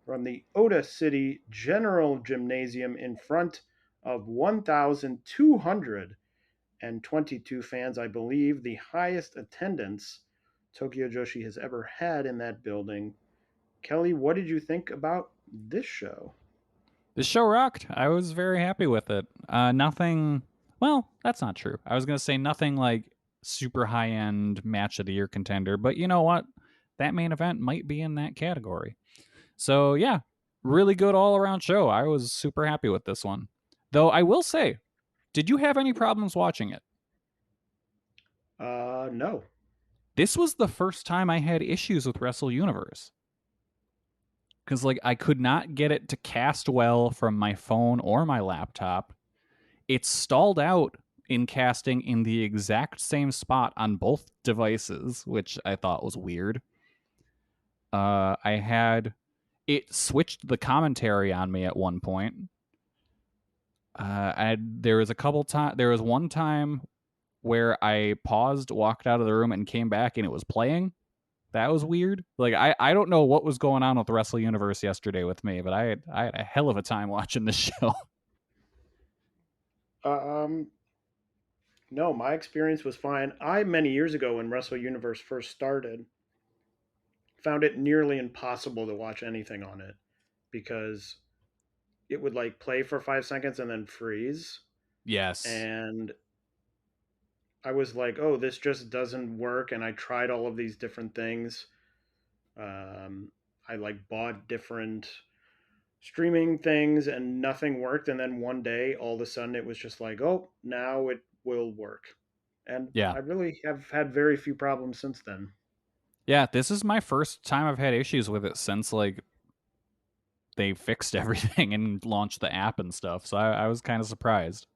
from the Ota City General Gymnasium in front of 1,222 fans. I believe the highest attendance Tokyo Joshi has ever had in that building. Kelly, what did you think about this show? The show rocked. I was very happy with it. Nothing... Well, that's not true. I was going to say nothing like super high-end match of the year contender, but you know what? That main event might be in that category. So, yeah, really good all-around show. I was super happy with this one. Though, I will say, did you have any problems watching it? No. This was the first time I had issues with Wrestle Universe. Because, like, I could not get it to cast well from my phone or my laptop. It stalled out in casting in the exact same spot on both devices, which I thought was weird. I had it switched the commentary on me at one point. There was one time where I paused, walked out of the room, and came back, and it was playing. That was weird. Like I don't know what was going on with the Wrestle Universe yesterday with me, but I had a hell of a time watching this show. No, my experience was fine. I, many years ago when Wrestle Universe first started, found it nearly impossible to watch anything on it because it would like play for 5 seconds and then freeze. Yes. And I was like, oh, this just doesn't work. And I tried all of these different things. I like bought different streaming things and nothing worked. And then one day, all of a sudden, it was just like, oh, now it will work. And Yeah. I really have had very few problems since then. Yeah, this is my first time I've had issues with it since like they fixed everything and launched the app and stuff. So I was kind of surprised.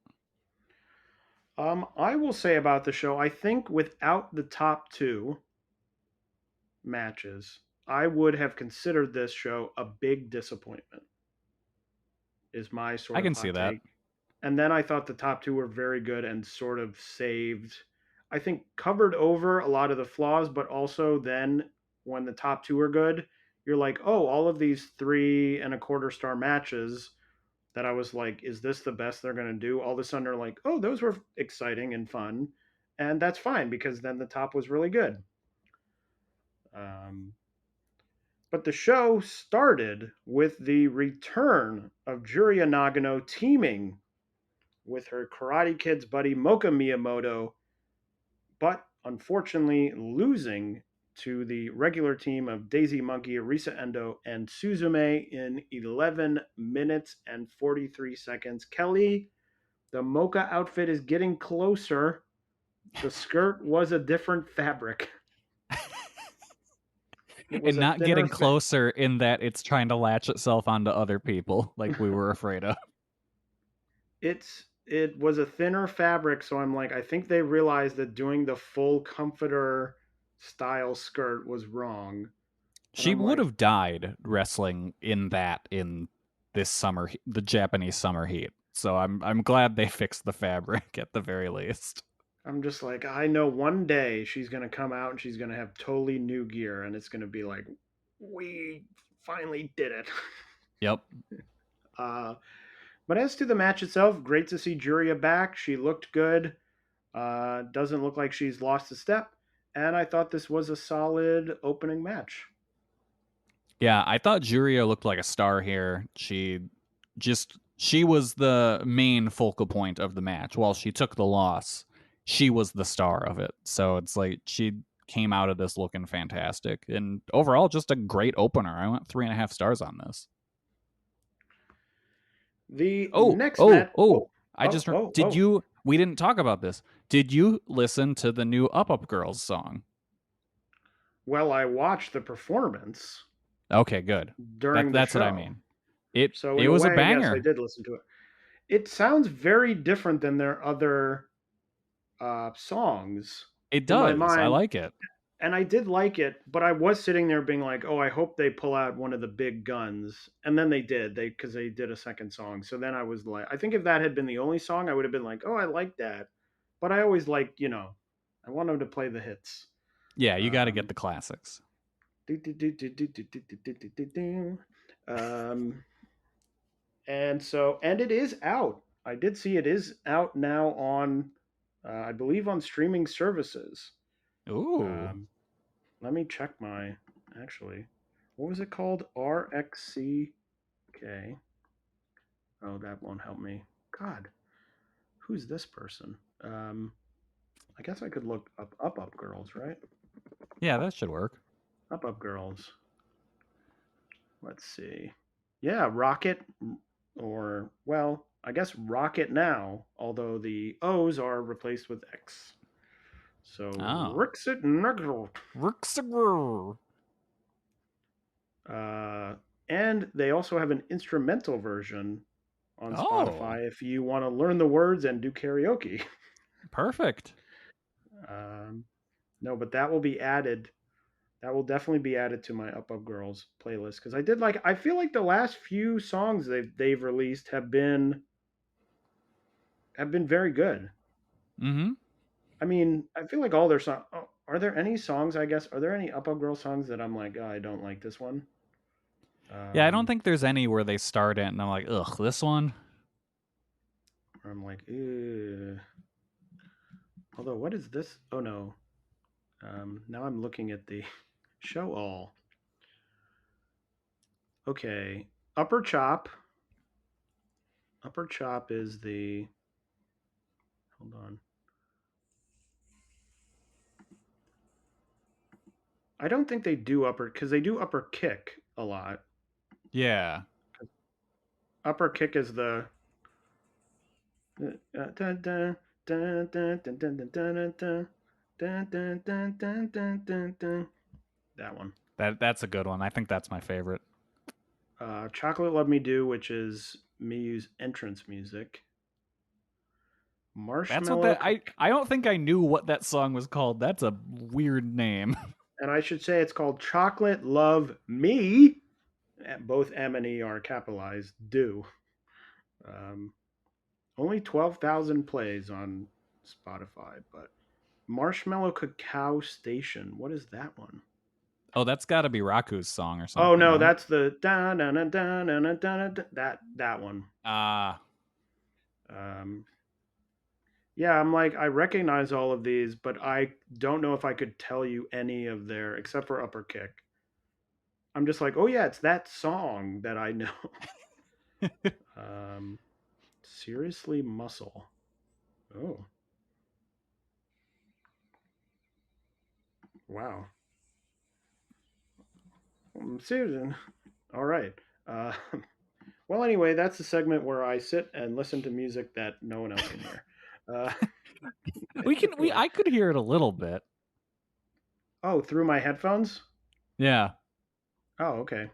I will say about the show, I think without the top two matches, I would have considered this show a big disappointment. Is my sort of I can hot see that. take. And then I thought the top two were very good and sort of saved, I think covered over a lot of the flaws, but also then when the top two are good, you're like, oh, all of these 3.25-star matches that I was like, is this the best they're going to do? All of a sudden they're like, oh, those were exciting and fun. And that's fine because then the top was really good. But the show started with the return of Juria Nagano teaming with her Karate Kid's buddy Moka Miyamoto, but unfortunately losing to the regular team of Daisy Monkey, Arisa Endo, and Suzume in 11 minutes and 43 seconds. Kelly, the Mocha outfit is getting closer. The skirt was a different fabric. And not getting closer in that it's trying to latch itself onto other people like we were afraid of. It was a thinner fabric, so I'm like, I think they realized that doing the full comforter style skirt was wrong. She would have died wrestling in this summer, the Japanese summer heat. So I'm glad they fixed the fabric at the very least. I'm just like, I know one day she's going to come out and she's going to have totally new gear and it's going to be like, we finally did it. Yep. But as to the match itself, great to see Juria back. She looked good. Doesn't look like she's lost a step. And I thought this was a solid opening match. Yeah, I thought Juria looked like a star here. She was the main focal point of the match. While she took the loss, she was the star of it. So it's like she came out of this looking fantastic. And overall, just a great opener. I went 3.5 stars on this. The next match. We didn't talk about this. Did you listen to the new Up Girls song? Well, I watched the performance. Okay, good. That's what I mean. It was a banger. Yes, I did listen to it. It sounds very different than their other songs. It does. I like it. And I did like it, but I was sitting there being like, oh, I hope they pull out one of the big guns. And then they did, because they did a second song. So then I was like, I think if that had been the only song, I would have been like, oh, I like that. But I always like, I want them to play the hits. Yeah, you got to get the classics. And it is out. I did see it is out now on, I believe, on streaming services. Ooh. Let me check what was it called? RXCK. Oh, that won't help me. God, who's this person? I guess I could look up Girls, right? Yeah, that should work. Up Girls. Let's see. Yeah, Rocket, I guess Rocket now, although the O's are replaced with X. So, Rixit Nuggle. And they also have an instrumental version on Spotify if you want to learn the words and do karaoke. Perfect. No, but that will be added That will definitely be added to my Up Up Girls playlist because I feel like the last few songs they've released have been very good. Mm-hmm. I mean, I feel like all their songs. Are there any songs? I guess are there any Up Up Girl songs that I'm like, oh, I don't like this one? Yeah, I don't think there's any where they start it and I'm like, ugh, this one. I'm like, ew. Although, what is this? Oh no. Now I'm looking at the show all. Okay, Upper Chop. Upper Chop is the. Hold on. I don't think they do upper because they do upper kick a lot. Yeah. Upper kick is the. That one. That's a good one. I think that's my favorite. Chocolate Love Me Do, which is Miyu's entrance music. That's Marshmallow. what I don't think I knew what that song was called. That's a weird name. And I should say it's called Chocolate Love Me. Both M and E are capitalized. Do. Only 12,000 plays on Spotify, but Marshmallow Cacao Station. What is that one? Oh, that's got to be Raku's song or something. Oh no, right? that's the that one. Yeah, I'm like, I recognize all of these, but I don't know if I could tell you any of their, except for Upper Kick. I'm just like, oh yeah, it's that song that I know. Seriously Muscle. Oh. Wow. Susan. All right. Well, anyway, that's the segment where I sit and listen to music that no one else can hear. I could hear it a little bit. Oh, through my headphones? Yeah. Oh, okay.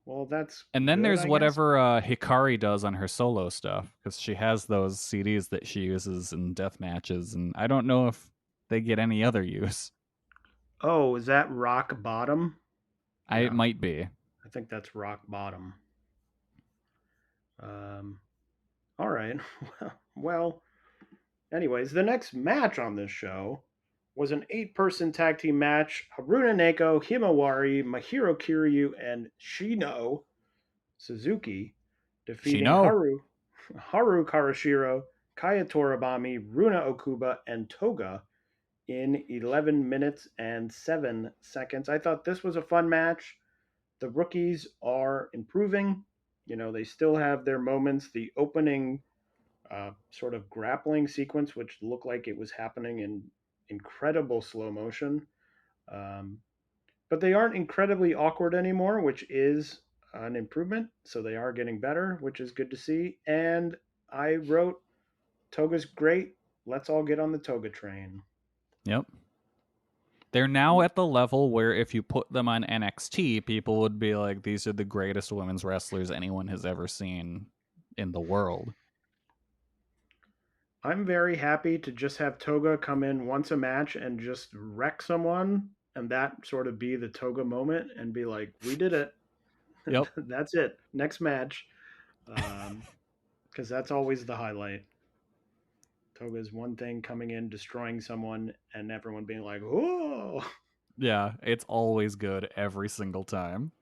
Well, that's. And then good, there's I guess. whatever Hikari does on her solo stuff, because she has those CDs that she uses in death matches, and I don't know if they get any other use. Oh, is that Rock Bottom? It might be. I think that's Rock Bottom. All right. Well, anyways, the next match on this show was an 8-person tag team match. Haruna Neko, Himawari, Mahiro Kiryu, and Shino Suzuki defeating Haru Karashiro, Kaya Toribami, Runa Okuba, and Toga in 11 minutes and 7 seconds. I thought this was a fun match. The rookies are improving. You know, they still have their moments. The opening sort of grappling sequence, which looked like it was happening in incredible slow motion. But they aren't incredibly awkward anymore, which is an improvement. So they are getting better, which is good to see. And I wrote, Toga's great. Let's all get on the Toga train. Yep. They're now at the level where if you put them on NXT, people would be like, these are the greatest women's wrestlers anyone has ever seen in the world. I'm very happy to just have Toga come in once a match and just wreck someone, and that sort of be the Toga moment and be like, we did it. Yep. That's it. Next match. Because that's always the highlight. Toga's one thing coming in, destroying someone, and everyone being like, whoa. Yeah, it's always good every single time.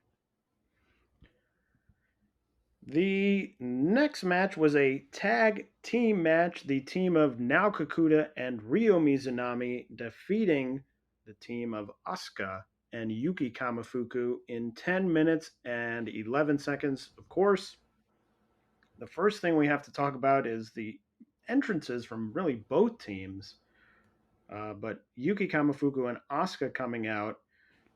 The next match was a tag team match. The team of Nao Kakuta and Ryo Mizunami defeating the team of Asuka and Yuki Kamifuku in 10 minutes and 11 seconds. Of course, the first thing we have to talk about is the entrances from really both teams. But Yuki Kamifuku and Asuka coming out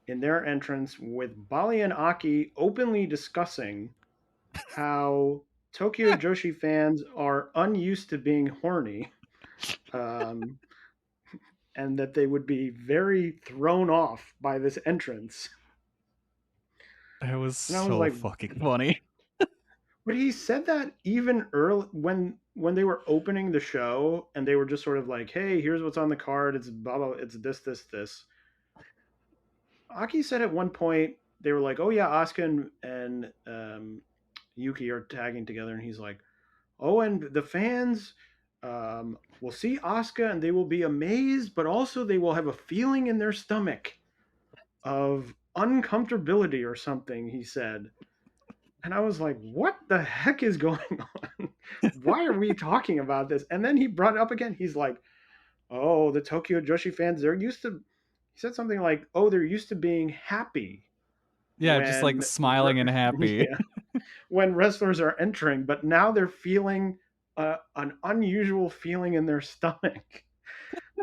in their entrance with Bali and Aki openly discussing how Tokyo Joshi fans are unused to being horny, and that they would be very thrown off by this entrance. That was so fucking funny. But he said that even early when they were opening the show, and they were just sort of like, "Hey, here's what's on the card. It's blah blah. It's this, this, this." Aki said at one point they were like, "Oh yeah, Asuka and Yuki are tagging together," and he's like, "Oh, and the fans will see Asuka and they will be amazed, but also they will have a feeling in their stomach of uncomfortability or something," he said. And I was like, what the heck is going on? Why are we talking about this? And then he brought it up again. He's like, oh, the Tokyo Joshi fans, they're used to, he said something like, oh, they're used to being happy Yeah, just like when, smiling and happy. yeah, when wrestlers are entering, but now they're feeling an unusual feeling in their stomach.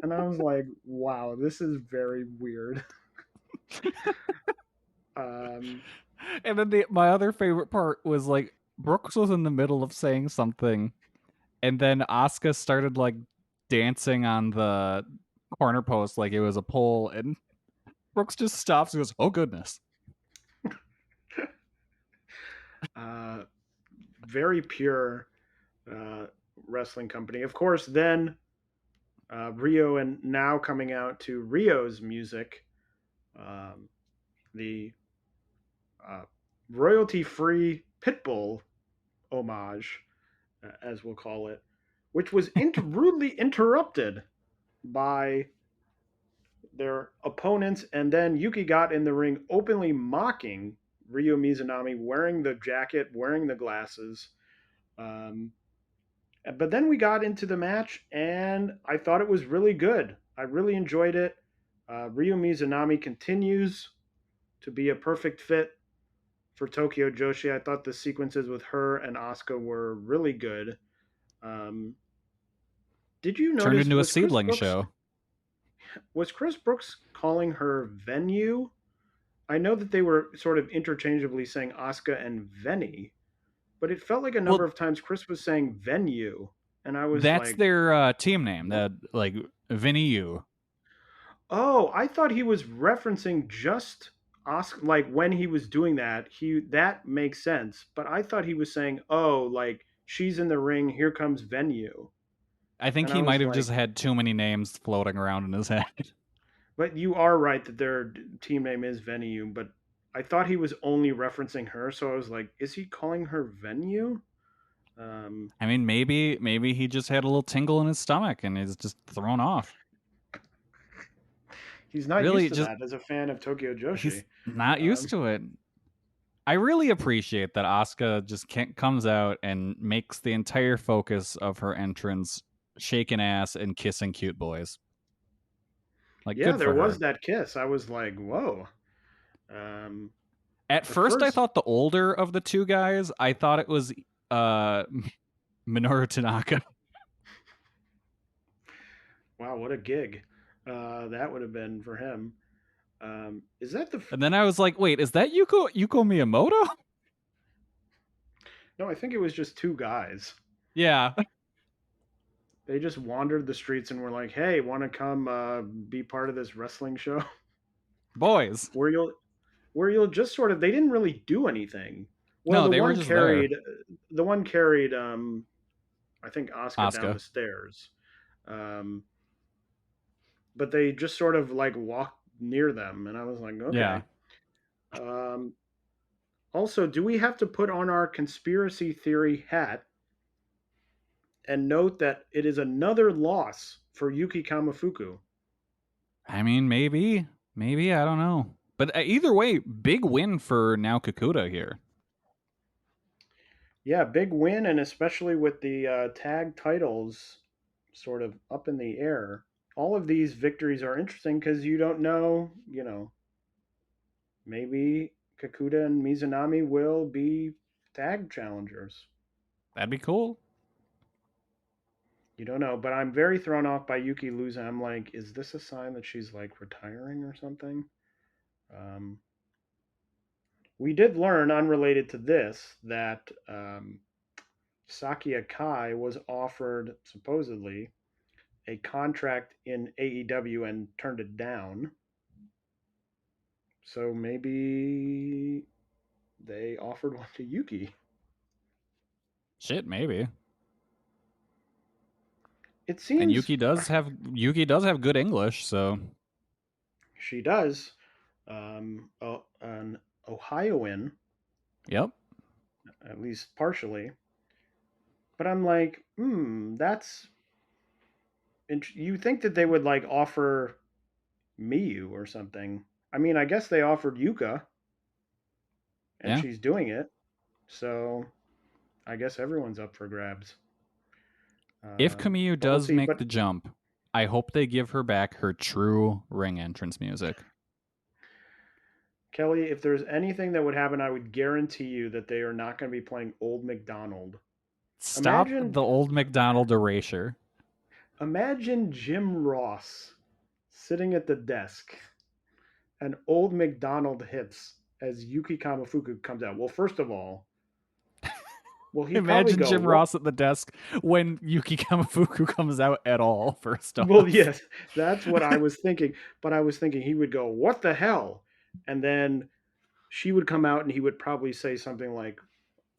And I was like, wow, this is very weird. And then my other favorite part was like Brooks was in the middle of saying something, and then Asuka started like dancing on the corner post like it was a pole, and Brooks just stops and goes, "Oh goodness." Very pure wrestling company. Of course, then Rio, and now coming out to Rio's music, the royalty-free Pitbull homage, as we'll call it, which was rudely interrupted by their opponents, and then Yuki got in the ring openly mocking Ryo Mizunami, wearing the jacket, wearing the glasses. But then we got into the match, and I thought it was really good. I really enjoyed it. Ryo Mizunami continues to be a perfect fit for Tokyo Joshi. I thought the sequences with her and Asuka were really good. Did you notice? Turned into a SEAdLINNG show. Was Chris Brooks calling her Venue? I know that they were sort of interchangeably saying Asuka and Veni, but it felt like a number of times Chris was saying Venue, and I was that's like, their team name, that like Vinny U. Oh, I thought he was referencing just Asuka, like when he was doing that. That makes sense, but I thought he was saying, "Oh, like she's in the ring. Here comes Venue." I think And he I might was have just like- had too many names floating around in his head. But you are right that their team name is Venue, but I thought he was only referencing her, so I was like, is he calling her Venue? I mean, maybe he just had a little tingle in his stomach and is just thrown off. He's not Really, used to that as a fan of Tokyo Joshi. He's not used to it. I really appreciate that Asuka just comes out and makes the entire focus of her entrance shaking ass and kissing cute boys. Like, Yeah, good there for was her. that kiss. I was like, whoa. At first, I thought the older of the two guys, I thought it was Minoru Tanaka. Wow, what a gig that would have been for him. Is that the? And then I was like, wait, is that Yuko Miyamoto? No, I think it was just two guys. Yeah. They just wandered the streets and were like, "Hey, want to come be part of this wrestling show?" Boys. where you'll just sort of, they didn't really do anything. Well, No, they were just there. The one carried I think Asuka down the stairs. But they just sort of like walked near them, and I was like, okay. Yeah. Also, do we have to put on our conspiracy theory hat and note that it is another loss for Yuki Kamifuku? I mean, maybe, I don't know. But either way, big win for Nao Kakuta here. Yeah, big win, and especially with the tag titles sort of up in the air. All of these victories are interesting because you don't know, maybe Kakuta and Mizunami will be tag challengers. That'd be cool. You don't know, but I'm very thrown off by Yuki losing. I'm like, is this a sign that she's like retiring or something? We did learn, unrelated to this, that Saki Akai was offered, supposedly, a contract in AEW and turned it down. So maybe they offered one to Yuki. Shit, maybe. It seems, and Yuki does have good English, so she does. an Ohioan, Yep. at least partially. But I'm like, that's. You think that they would like offer Miyu or something? I mean, I guess they offered Yuka, and Yeah. she's doing it. So I guess everyone's up for grabs. If Camille But we'll does see. make But the jump, I hope they give her back her true ring entrance music. Kelly, if there's anything that would happen, I would guarantee you that they are not going to be playing Old McDonald. Stop the old McDonald erasure. Imagine Jim Ross sitting at the desk and Old McDonald hits as Yuki Kamifuku comes out. Well, first of all, he'd probably Imagine go, Jim Ross at the desk when Yuki Kamifuku comes out at all, first off. Well, yes, that's what I was thinking. But I was thinking he would go, "What the hell?" And then she would come out and he would probably say something like,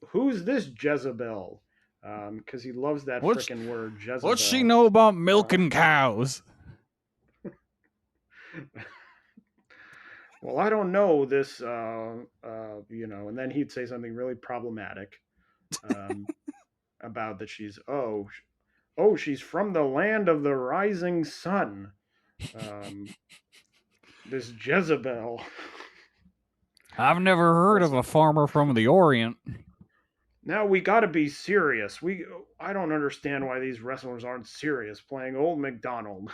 "Who's this Jezebel?" Because he loves that frickin' word, Jezebel. What's she know about milking cows? Well, I don't know this, and then he'd say something really problematic about that she's, she's from the land of the rising sun. This Jezebel. I've never heard of a farmer from the Orient. Now we got to be serious. I don't understand why these wrestlers aren't serious playing Old McDonald.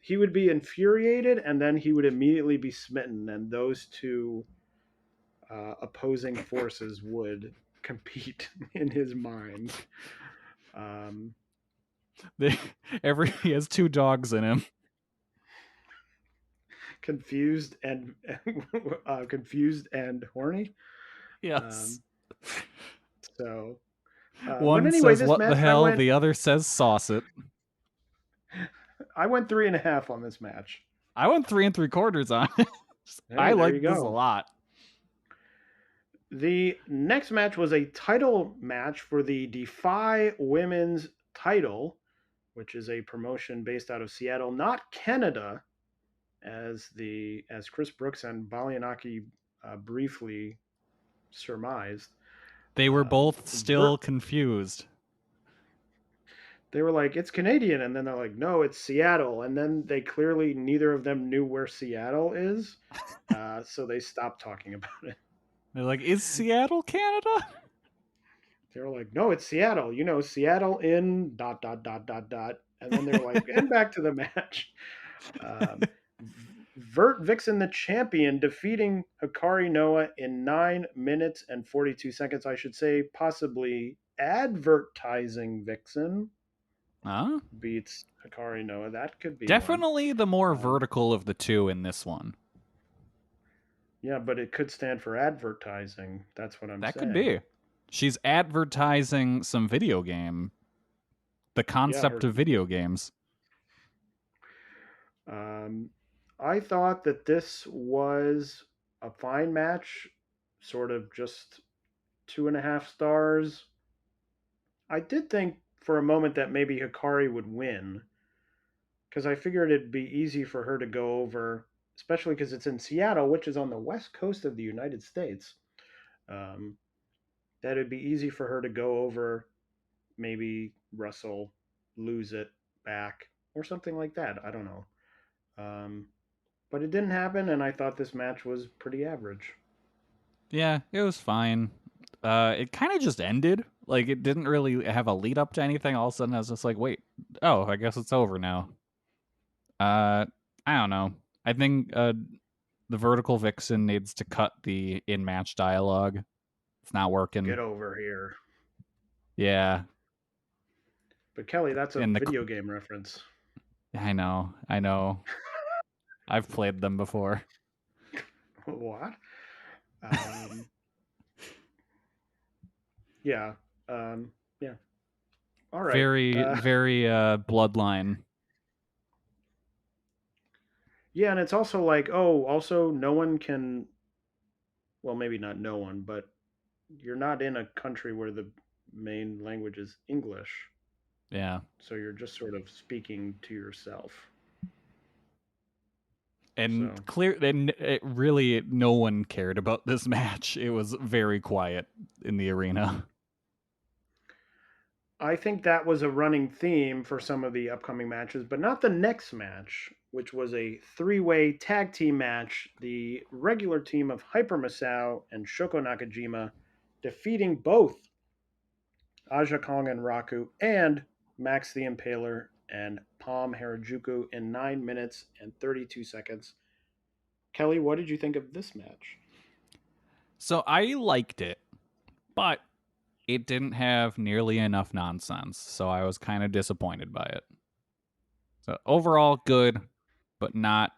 He would be infuriated, and then he would immediately be smitten, and those two opposing forces would compete in his mind. He has two dogs in him. Confused and horny. Yes. But One anyway, says this what match, the hell, the other says sauce it. I went 3.5 on this match. I went 3 3/4 on it. I like this a lot. The next match was a title match for the Defy Women's title, which is a promotion based out of Seattle, not Canada, as Chris Brooks and Balianaki briefly surmised. They were both still confused. They were like, it's Canadian, and then they're like, no, it's Seattle, and then they clearly neither of them knew where Seattle is, so they stopped talking about it. They're like, is Seattle Canada? They were like, no, it's Seattle. Seattle in ... And then they were like, and back to the match. Vert Vixen, the champion, defeating Hikari Noah in 9 minutes and 42 seconds. I should say, possibly advertising Vixen beats Hikari Noah. That could be definitely the more vertical of the two in this one. Yeah, but it could stand for advertising. That's what I'm saying. That could be. She's advertising some video game. The concept of video games. I thought that this was a fine match, sort of just 2.5 stars. I did think for a moment that maybe Hikari would win, because I figured it'd be easy for her to go over, especially because it's in Seattle, which is on the west coast of the United States. That it'd be easy for her to go over, maybe wrestle, lose it back, or something like that. I don't know. But it didn't happen, and I thought this match was pretty average. Yeah, it was fine. It kind of just ended. Like, it didn't really have a lead up to anything. All of a sudden, I was just like, wait, I guess it's over now. I don't know. I think the Vertical Vixen needs to cut the in-match dialogue. It's not working. Get over here. Yeah. But Kelly, that's a video game reference. I know. I've played them before. What? Yeah. Yeah. All right. Very Bloodline. Yeah, and it's also like, also no one can. Well, maybe not no one, but you're not in a country where the main language is English. Yeah. So you're just sort of speaking to yourself. And So it really, no one cared about this match. It was very quiet in the arena. I think that was a running theme for some of the upcoming matches, but not the next match, which was a three-way tag team match. The regular team of Hyper Masao and Shoko Nakajima defeating both Aja Kong and Raku and Max the Impaler and Palm Harajuku in 9 minutes and 32 seconds. Kelly, what did you think of this match? So I liked it, but it didn't have nearly enough nonsense. So I was kind of disappointed by it. So overall, good, but not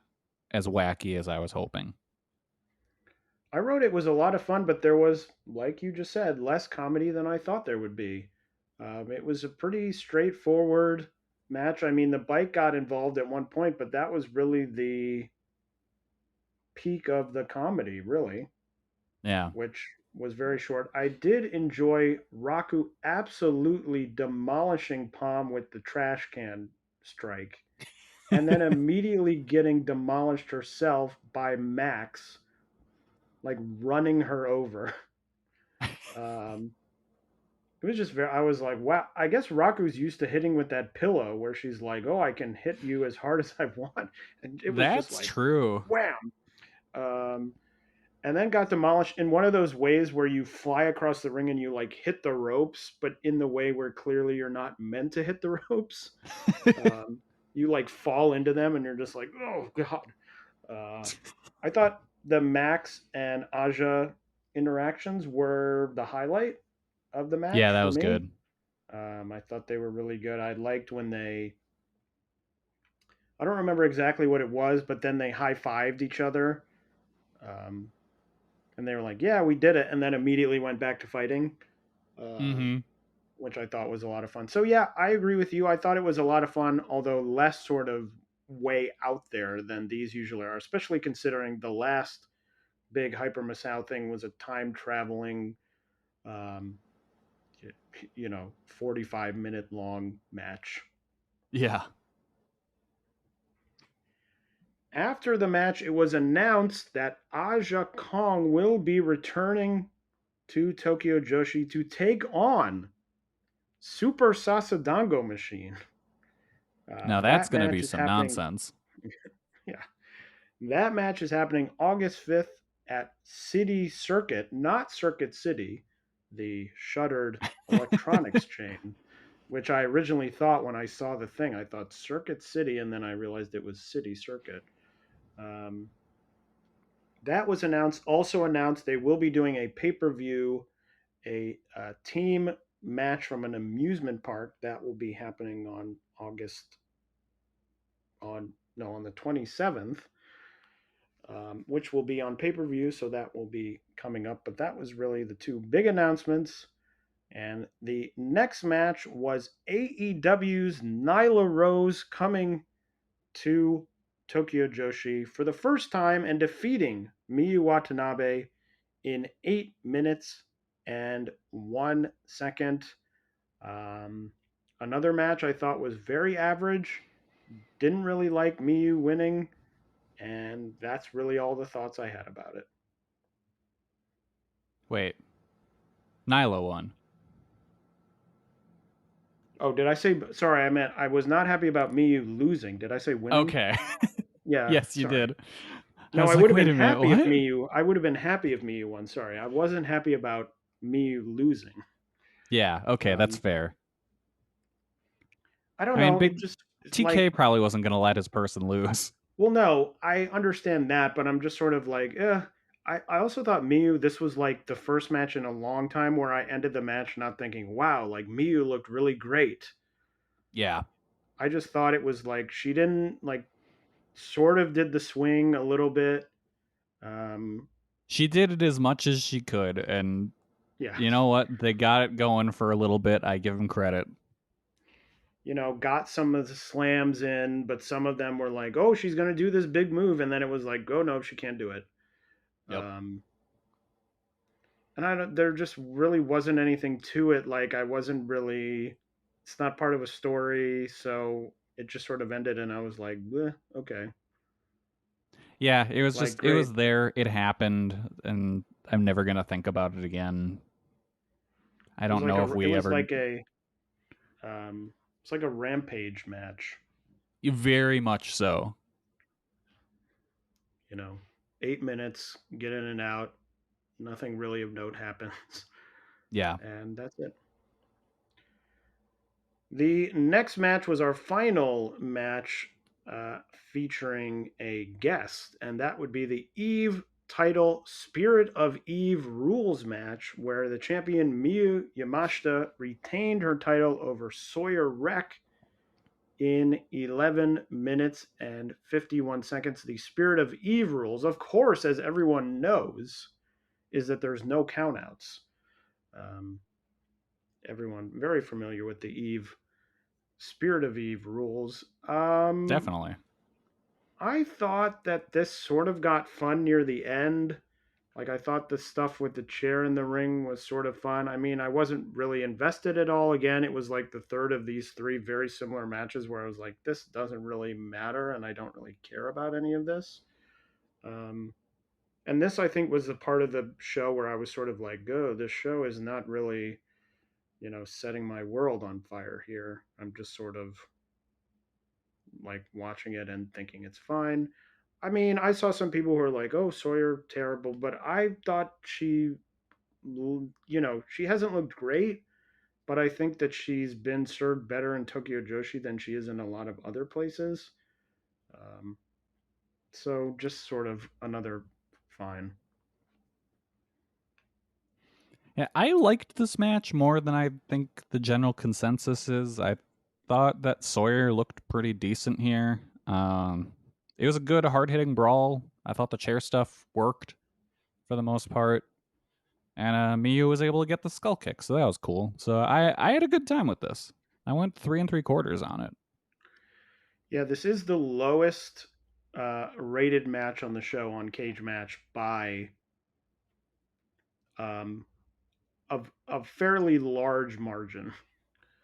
as wacky as I was hoping. I wrote it was a lot of fun, but there was, like you just said, less comedy than I thought there would be. It was a pretty straightforward match. I mean, the bike got involved at one point, but that was really the peak of the comedy, really, Yeah. which was very short. I did enjoy Raku absolutely demolishing Palm with the trash can strike, and then immediately getting demolished herself by Max, like running her over. Um, it was just very. I was like, wow. I guess Raku's used to hitting with that pillow, where she's like, "Oh, I can hit you as hard as I want," and it was That's just like, true. wham. Um, and then got demolished in one of those ways where you fly across the ring and you like hit the ropes, but in the way where clearly you're not meant to hit the ropes. You like fall into them, and you're just like, oh god. I thought the Max and Aja interactions were the highlight of the match Yeah, that for was me. good. I thought they were really good. I liked when I don't remember exactly what it was, but then they high fived each other. Um, and they were like, yeah, we did it. And then immediately went back to fighting, Mm-hmm. which I thought was a lot of fun. So, yeah, I agree with you. I thought it was a lot of fun, although less sort of way out there than these usually are, especially considering the last big Hyper Masao thing was a time traveling, um, 45-minute long match. Yeah. After the match, it was announced that Aja Kong will be returning to Tokyo Joshi to take on Super Sasadango Machine. Now that's That going to match be is some happening. nonsense. Yeah, that match is happening August 5th at City Circuit, not Circuit City, the shuttered electronics chain, which I originally thought when I saw the thing. I thought Circuit City, and then I realized it was City Circuit. That was announced. Also announced they will be doing a pay-per-view, a team match from an amusement park that will be happening on the 27th, which will be on pay-per-view, so that will be coming up. But that was really the two big announcements. And the next match was AEW's Nyla Rose coming to Tokyo Joshi for the first time and defeating Miyu Watanabe in 8 minutes and 1 second. Another match I thought was very average. Didn't really like Miyu winning, and that's really all the thoughts I had about it. Wait. Nyla won. Oh, did I say? Sorry, I meant I was not happy about Miyu losing. Did I say winning? Okay. Yeah. Yes, you sorry. did. No, was I like, would have wait been a minute, happy if what? Miyu. I would have been happy if Miyu won. Sorry, I wasn't happy about Miyu losing. Yeah, okay, that's fair. I don't I mean, know. It just it's TK like, probably wasn't going to let his person lose. well, no, I understand that, but I'm just sort of like, I also thought Miyu, this was like the first match in a long time where I ended the match not thinking, wow, like Miyu looked really great. Yeah. I just thought it was like she didn't like sort of did the swing a little bit. She did it as much as she could, and Yeah. you know what? They got it going for a little bit. I give them credit. Got some of the slams in, but some of them were like, oh, she's going to do this big move. And then it was like, oh, no, she can't do it. Yep. And there just really wasn't anything to it. Like, it's not part of a story. So it just sort of ended. And I was like, okay. Yeah, it was Like, just it was great. there. It happened, and I'm never gonna think about it again. I It was don't like know if it we was ever. like a it's like a rampage match. Very much so. 8 minutes, get in and out. Nothing really of note happens, Yeah. and that's it. The next match was our final match featuring a guest, and that would be the Eve title Spirit of Eve rules match, where the champion Miyu Yamashita retained her title over Sawyer Wreck in 11 minutes and 51 seconds. The Spirit of Eve rules, of course, as everyone knows, is that there's no countouts. Everyone very familiar with the Eve Spirit of Eve rules. Definitely. I thought that this sort of got fun near the end. Like, I thought the stuff with the chair in the ring was sort of fun. I mean, I wasn't really invested at all. Again, it was like the third of these three very similar matches where I was like, this doesn't really matter, and I don't really care about any of this. And this, I think, was the part of the show where I was sort of like, oh, this show is not really, setting my world on fire here. I'm just sort of like watching it and thinking it's fine. I mean, I saw some people who were like, "Oh, Sawyer, terrible," but I thought she hasn't looked great, but I think that she's been served better in Tokyo Joshi than she is in a lot of other places. Um, so just sort of another fine. Yeah, I liked this match more than I think the general consensus is. I thought that Sawyer looked pretty decent here. It was a good, hard-hitting brawl. I thought the chair stuff worked for the most part, and Miyu was able to get the skull kick, so that was cool. So I had a good time with this. I went 3 3/4 on it. Yeah, this is the lowest rated match on the show on Cage Match by um, a fairly large margin.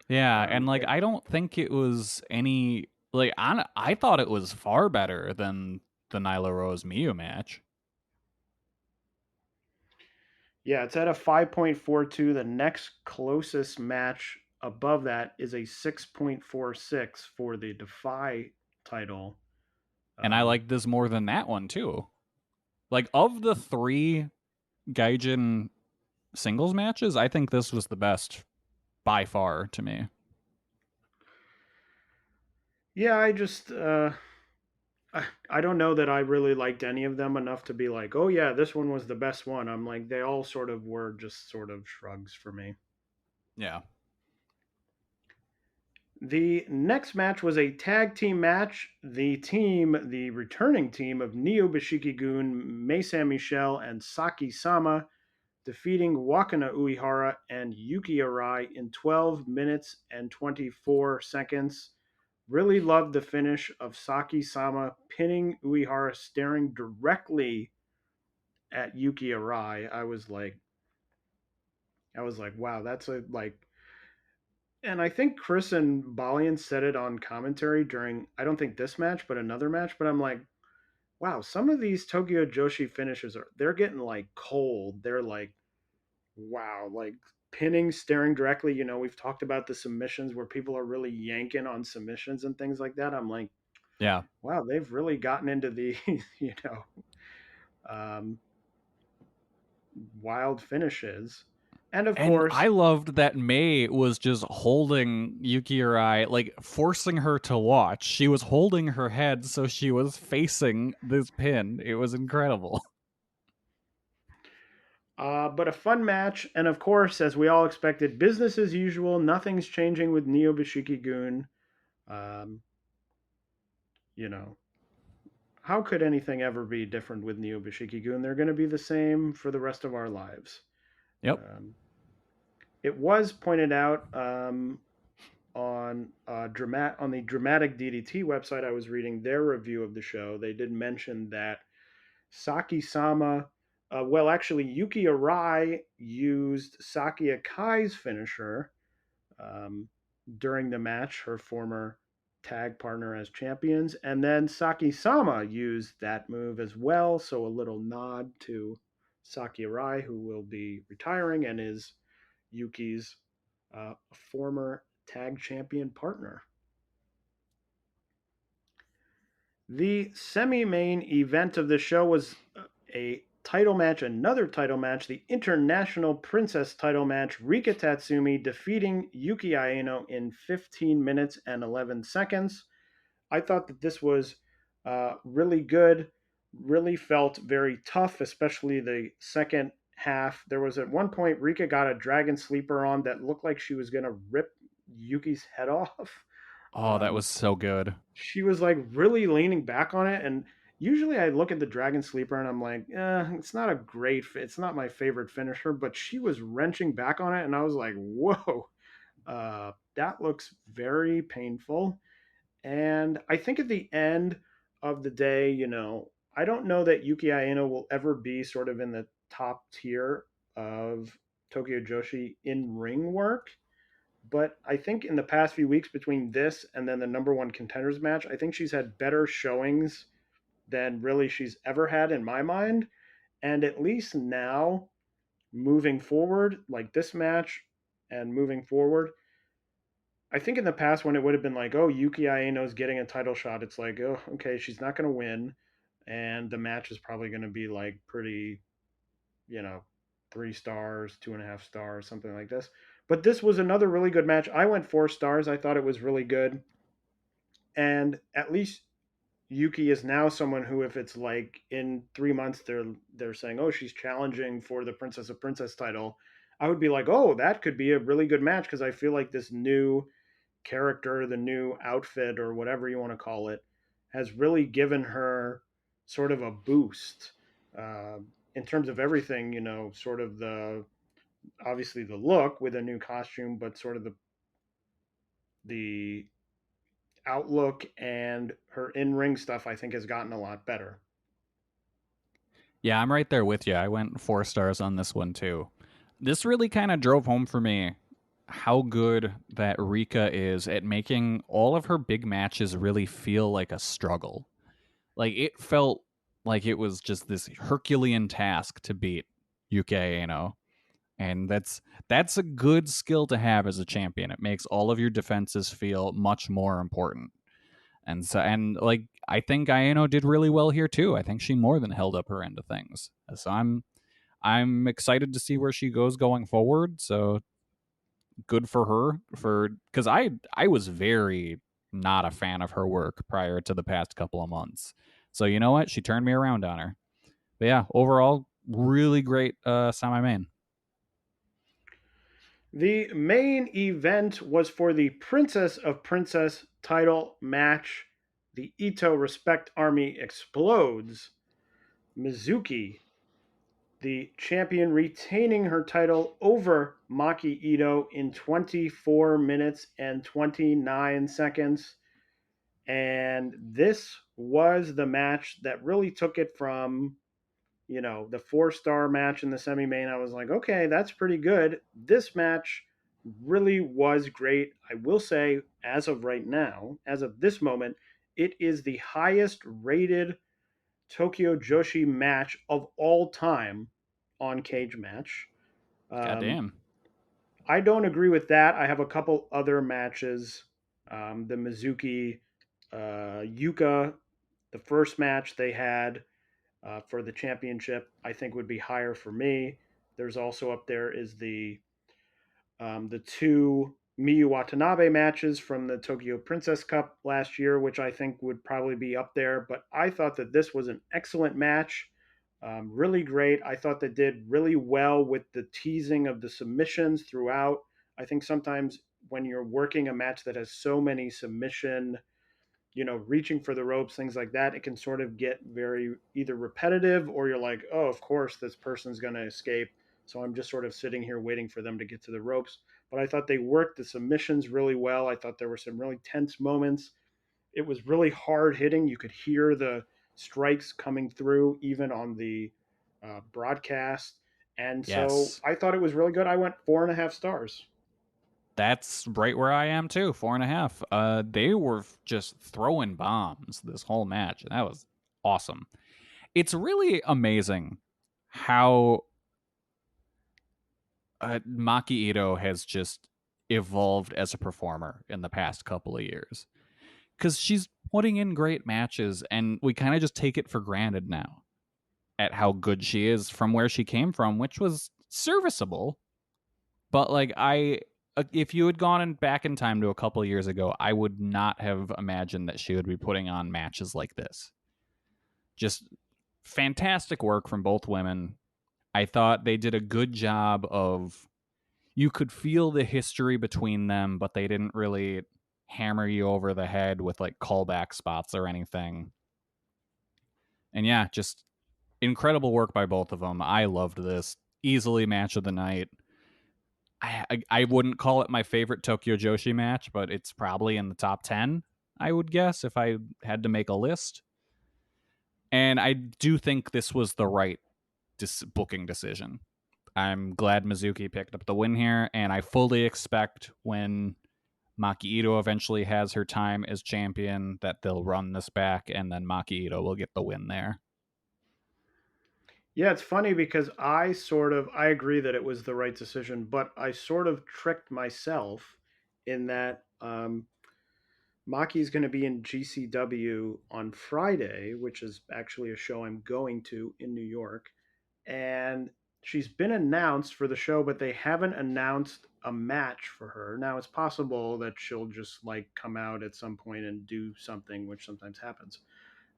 Yeah, and like It, I don't think it was any like I thought it was far better than the Nyla Rose Miyu match. Yeah, it's at a 5.42. The next closest match above that is a 6.46 for the Defy title. And I like this more than that one too. Like of the 3 Gaijin singles matches, I think this was the best by far to me. Yeah, I don't know that I really liked any of them enough to be like, oh yeah, this one was the best one. I'm like, they all sort of were just sort of shrugs for me. Yeah. The next match was a tag team match. The returning team of Neo Bishiki-gun, Mei San Michel, and Saki Sama defeating Wakana Uehara and Yuki Arai in 12 minutes and 24 seconds. Really loved the finish of Saki Sama pinning Uehara, staring directly at Yuki Arai. I was like, wow, that's a like. And I think Chris and Balian said it on commentary during, I don't think this match, but another match. But I'm like, wow, some of these Tokyo Joshi finishes they're getting like cold. They're like, wow, like pinning, staring directly. We've talked about the submissions where people are really yanking on submissions and things like that. I'm like, Yeah. wow, they've really gotten into the, um, wild finishes. And of And course, I loved that May was just holding Yuki Arai, like forcing her to watch. She was holding her head so she was facing this pin. It was incredible. but a fun match. And of course, as we all expected, business as usual. Nothing's changing with Neo Bishiki-gun. Um, you know, how could anything ever be different with Neo Bishiki-gun? They're going to be the same for the rest of our lives. Yep. It was pointed out on on the Dramatic DDT website. I was reading their review of the show. They did mention that Saki Sama, well, actually, Yuki Arai used Saki Akai's finisher during the match, her former tag partner as champions. And then Saki-sama used that move as well. So a little nod to Saki Arai, who will be retiring and is Yuki's former tag champion partner. The semi-main event of the show was a title match, another title match, the International Princess title match, Rika Tatsumi defeating Yuki Aino in 15 minutes and 11 seconds. I thought that this was really good, really felt very tough, especially the second half. There was at one point, Rika got a dragon sleeper on that looked like she was going to rip Yuki's head off. Oh, that was so good. She was like really leaning back on it, and usually I look at the dragon sleeper and I'm like, it's not a great it's not my favorite finisher, but she was wrenching back on it and I was like, whoa, that looks very painful. And I think at the end of the day, I don't know that Yuki Aino will ever be sort of in the top tier of Tokyo Joshi in ring work. But I think in the past few weeks between this and then the number one contenders match, I think she's had better showings than really she's ever had in my mind. And at least now, moving forward, like this match and moving forward, I think in the past when it would have been like, oh, Yuki Aino's getting a title shot, it's like, oh, okay, she's not going to win. And the match is probably going to be like pretty, 3 stars, 2.5 stars, something like this. But this was another really good match. I went 4 stars. I thought it was really good. And at least Yuki is now someone who, if it's like in 3 months, they're saying, oh, she's challenging for the Princess of Princess title, I would be like, oh, that could be a really good match because I feel like this new character, the new outfit, or whatever you want to call it, has really given her sort of a boost in terms of everything, sort of obviously the look with a new costume, but sort of the outlook and her in-ring stuff, I think, has gotten a lot better. Yeah, I'm right there with you. I went 4 stars on this one too. This really kind of drove home for me how good that Rika is at making all of her big matches really feel like a struggle. Like, it felt like it was just this Herculean task to beat Yuki Aino. And that's a good skill to have as a champion. It makes all of your defenses feel much more important. And like, I think Aino did really well here too. I think she more than held up her end of things. So I'm excited to see where she goes going forward. So good for her, because I was very not a fan of her work prior to the past couple of months. So you know what? She turned me around on her. But yeah, overall, really great semi-main. The main event was for the Princess of Princess title match. The Ito Respect Army explodes. Mizuki, the champion, retaining her title over Maki Ito in 24 minutes and 29 seconds. And this was the match that really took it from, the 4-star match in the semi-main. I was like, okay, that's pretty good. This match really was great. I will say, as of right now, as of this moment, it is the highest rated Tokyo Joshi match of all time on Cage Match. Goddamn. I don't agree with that. I have a couple other matches. The Mizuki Yuka, the first match they had for the championship, I think would be higher for me. There's also up there is the 2 Miyu Watanabe matches from the Tokyo Princess Cup last year, which I think would probably be up there. But I thought that this was an excellent match. Really great. I thought they did really well with the teasing of the submissions throughout. I think sometimes when you're working a match that has so many submission, reaching for the ropes, things like that, it can sort of get very either repetitive or you're like, oh, of course, this person's going to escape. So I'm just sort of sitting here waiting for them to get to the ropes. But I thought they worked the submissions really well. I thought there were some really tense moments. It was really hard hitting. You could hear the strikes coming through even on the broadcast. And Yes. so I thought it was really good. I went 4.5 stars. That's right where I am too, 4.5. They were just throwing bombs this whole match, and that was awesome. It's really amazing how Maki Ito has just evolved as a performer in the past couple of years. Because she's putting in great matches, and we kind of just take it for granted now at how good she is from where she came from, which was serviceable. But like if you had gone back in time to a couple of years ago, I would not have imagined that she would be putting on matches like this. Just fantastic work from both women. I thought they did a good job of, you could feel the history between them, but they didn't really hammer you over the head with like callback spots or anything. And yeah, just incredible work by both of them. I loved this. Easily match of the night. I wouldn't call it my favorite Tokyo Joshi match, but it's probably in the top 10, I would guess, if I had to make a list. And I do think this was the right booking decision. I'm glad Mizuki picked up the win here, and I fully expect when Maki Ito eventually has her time as champion that they'll run this back, and then Maki Ito will get the win there. Yeah, it's funny because I agree that it was the right decision, but I sort of tricked myself in that Maki's going to be in GCW on Friday, which is actually a show I'm going to in New York. And she's been announced for the show, but they haven't announced a match for her. Now, it's possible that she'll just like come out at some point and do something, which sometimes happens.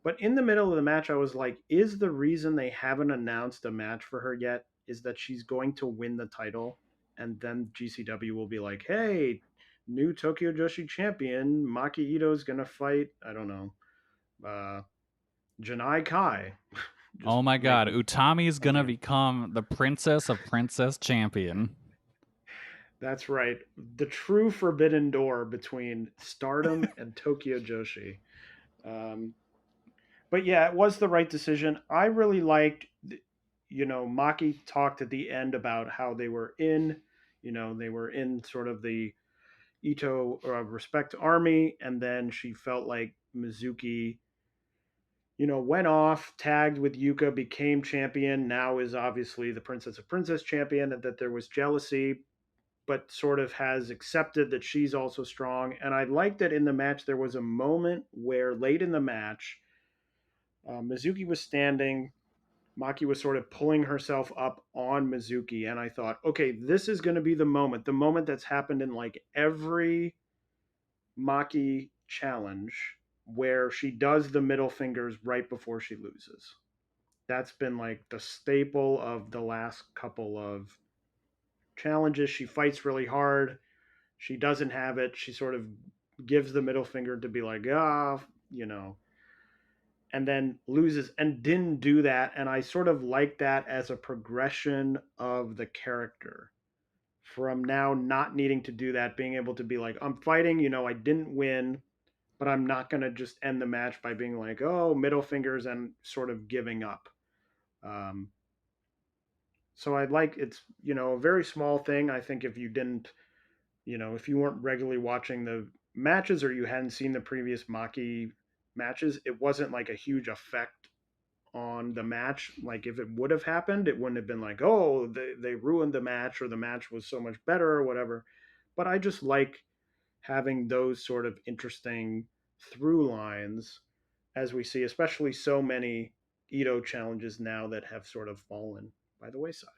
But in the middle of the match, I was like, is the reason they haven't announced a match for her yet is that she's going to win the title? And then GCW will be like, hey, new Tokyo Joshi champion, Maki Ito's going to fight, I don't know, Janai Kai. Oh my god, Utami's going to become the Princess of Princess Champion. That's right. The true forbidden door between Stardom and Tokyo Joshi. But yeah, it was the right decision. I really liked, Maki talked at the end about how they were in sort of the Ito Respect Army, and then she felt like Mizuki, went off, tagged with Yuka, became champion, now is obviously the Princess of Princess champion, and that there was jealousy, but sort of has accepted that she's also strong. And I liked that in the match there was a moment where late in the match, Mizuki was standing. Maki was sort of pulling herself up on Mizuki. And I thought, okay, this is going to be the moment that's happened in like every Maki challenge where she does the middle fingers right before she loses. That's been like the staple of the last couple of challenges. She fights really hard. She doesn't have it. She sort of gives the middle finger to be like, and then loses and didn't do that. And I sort of like that as a progression of the character from now not needing to do that, being able to be like, I'm fighting, I didn't win, but I'm not going to just end the match by being like, oh, middle fingers and sort of giving up. So I'd like, it's, a very small thing. I think if you didn't, if you weren't regularly watching the matches or you hadn't seen the previous Maki matches, it wasn't like a huge effect on the match. Like if it would have happened, it wouldn't have been like, oh, they ruined the match or the match was so much better or whatever. But I just like having those sort of interesting through lines as we see, especially so many Ito challenges now that have sort of fallen by the wayside.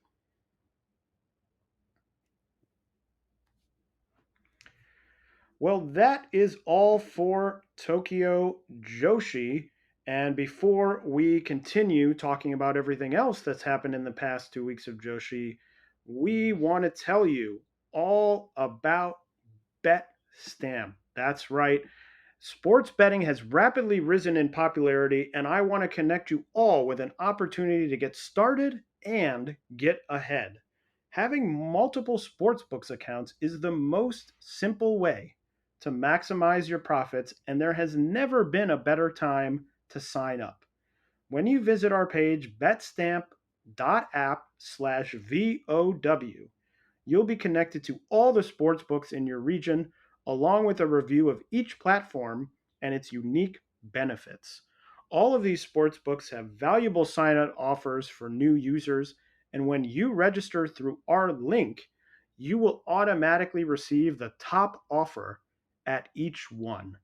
Well, that is all for Tokyo Joshi. And before we continue talking about everything else that's happened in the past 2 weeks of Joshi, we want to tell you all about BetStamp. That's right. Sports betting has rapidly risen in popularity, and I want to connect you all with an opportunity to get started and get ahead. Having multiple sportsbooks accounts is the most simple way to maximize your profits, and there has never been a better time to sign up. When you visit our page, betstamp.app/VOW, You'll be connected to all the sports books in your region, along with a review of each platform and its unique benefits. All of these sports books have valuable sign up offers for new users, and when you register through our link, you will automatically receive the top offer at each one.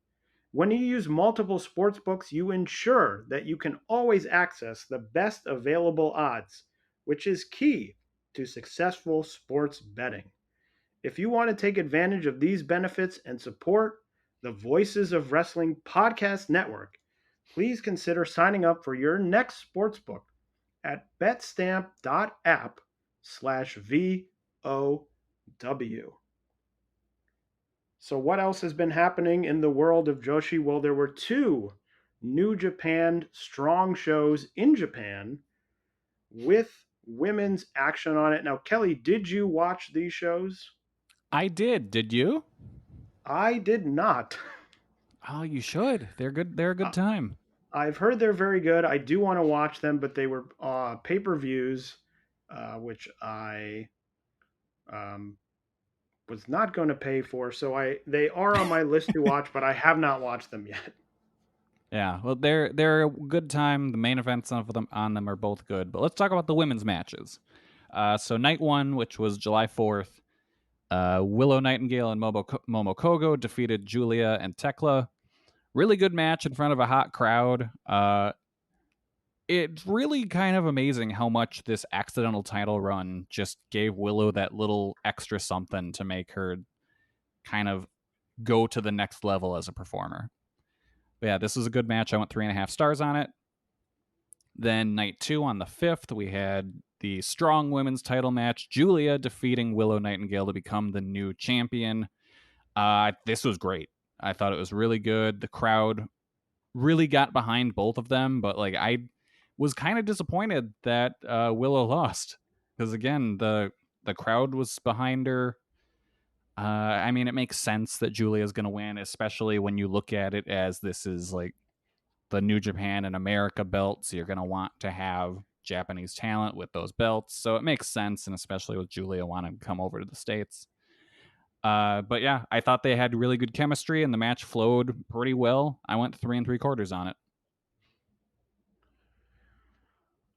When you use multiple sports books, you ensure that you can always access the best available odds, which is key to successful sports betting. If you want to take advantage of these benefits and support the Voices of Wrestling Podcast Network, please consider signing up for your next sportsbook at betstamp.app/VOW. So, what else has been happening in the world of Joshi? Well, there were 2 New Japan Strong shows in Japan with women's action on it. Now, Kelly, did you watch these shows? I did. Did you? I did not. Oh, you should. They're good. They're a good time. I've heard they're very good. I do want to watch them, but they were pay-per-views, which I was not going to pay for. So they are on my list to watch, but I have not watched them yet. Yeah, well, they're a good time. The main events of them on them are both good. But let's talk about the women's matches. So night 1, which was July 4th, Willow Nightingale and Momo Kogo defeated Julia and Tekla. Really good match in front of a hot crowd. It's really kind of amazing how much this accidental title run just gave Willow that little extra something to make her kind of go to the next level as a performer. But yeah, this was a good match. I went 3.5 stars on it. Then night 2 on the 5th, we had the Strong Women's title match. Julia defeating Willow Nightingale to become the new champion. This was great. I thought it was really good. The crowd really got behind both of them, but like I was kind of disappointed that Willow lost because again the crowd was behind her. I mean, it makes sense that Julia's going to win, especially when you look at it as this is like the New Japan and America belt, so you're going to want to have Japanese talent with those belts. So it makes sense, and especially with Julia wanting to come over to the States. But yeah, I thought they had really good chemistry, and the match flowed pretty well. I went 3 3/4 on it.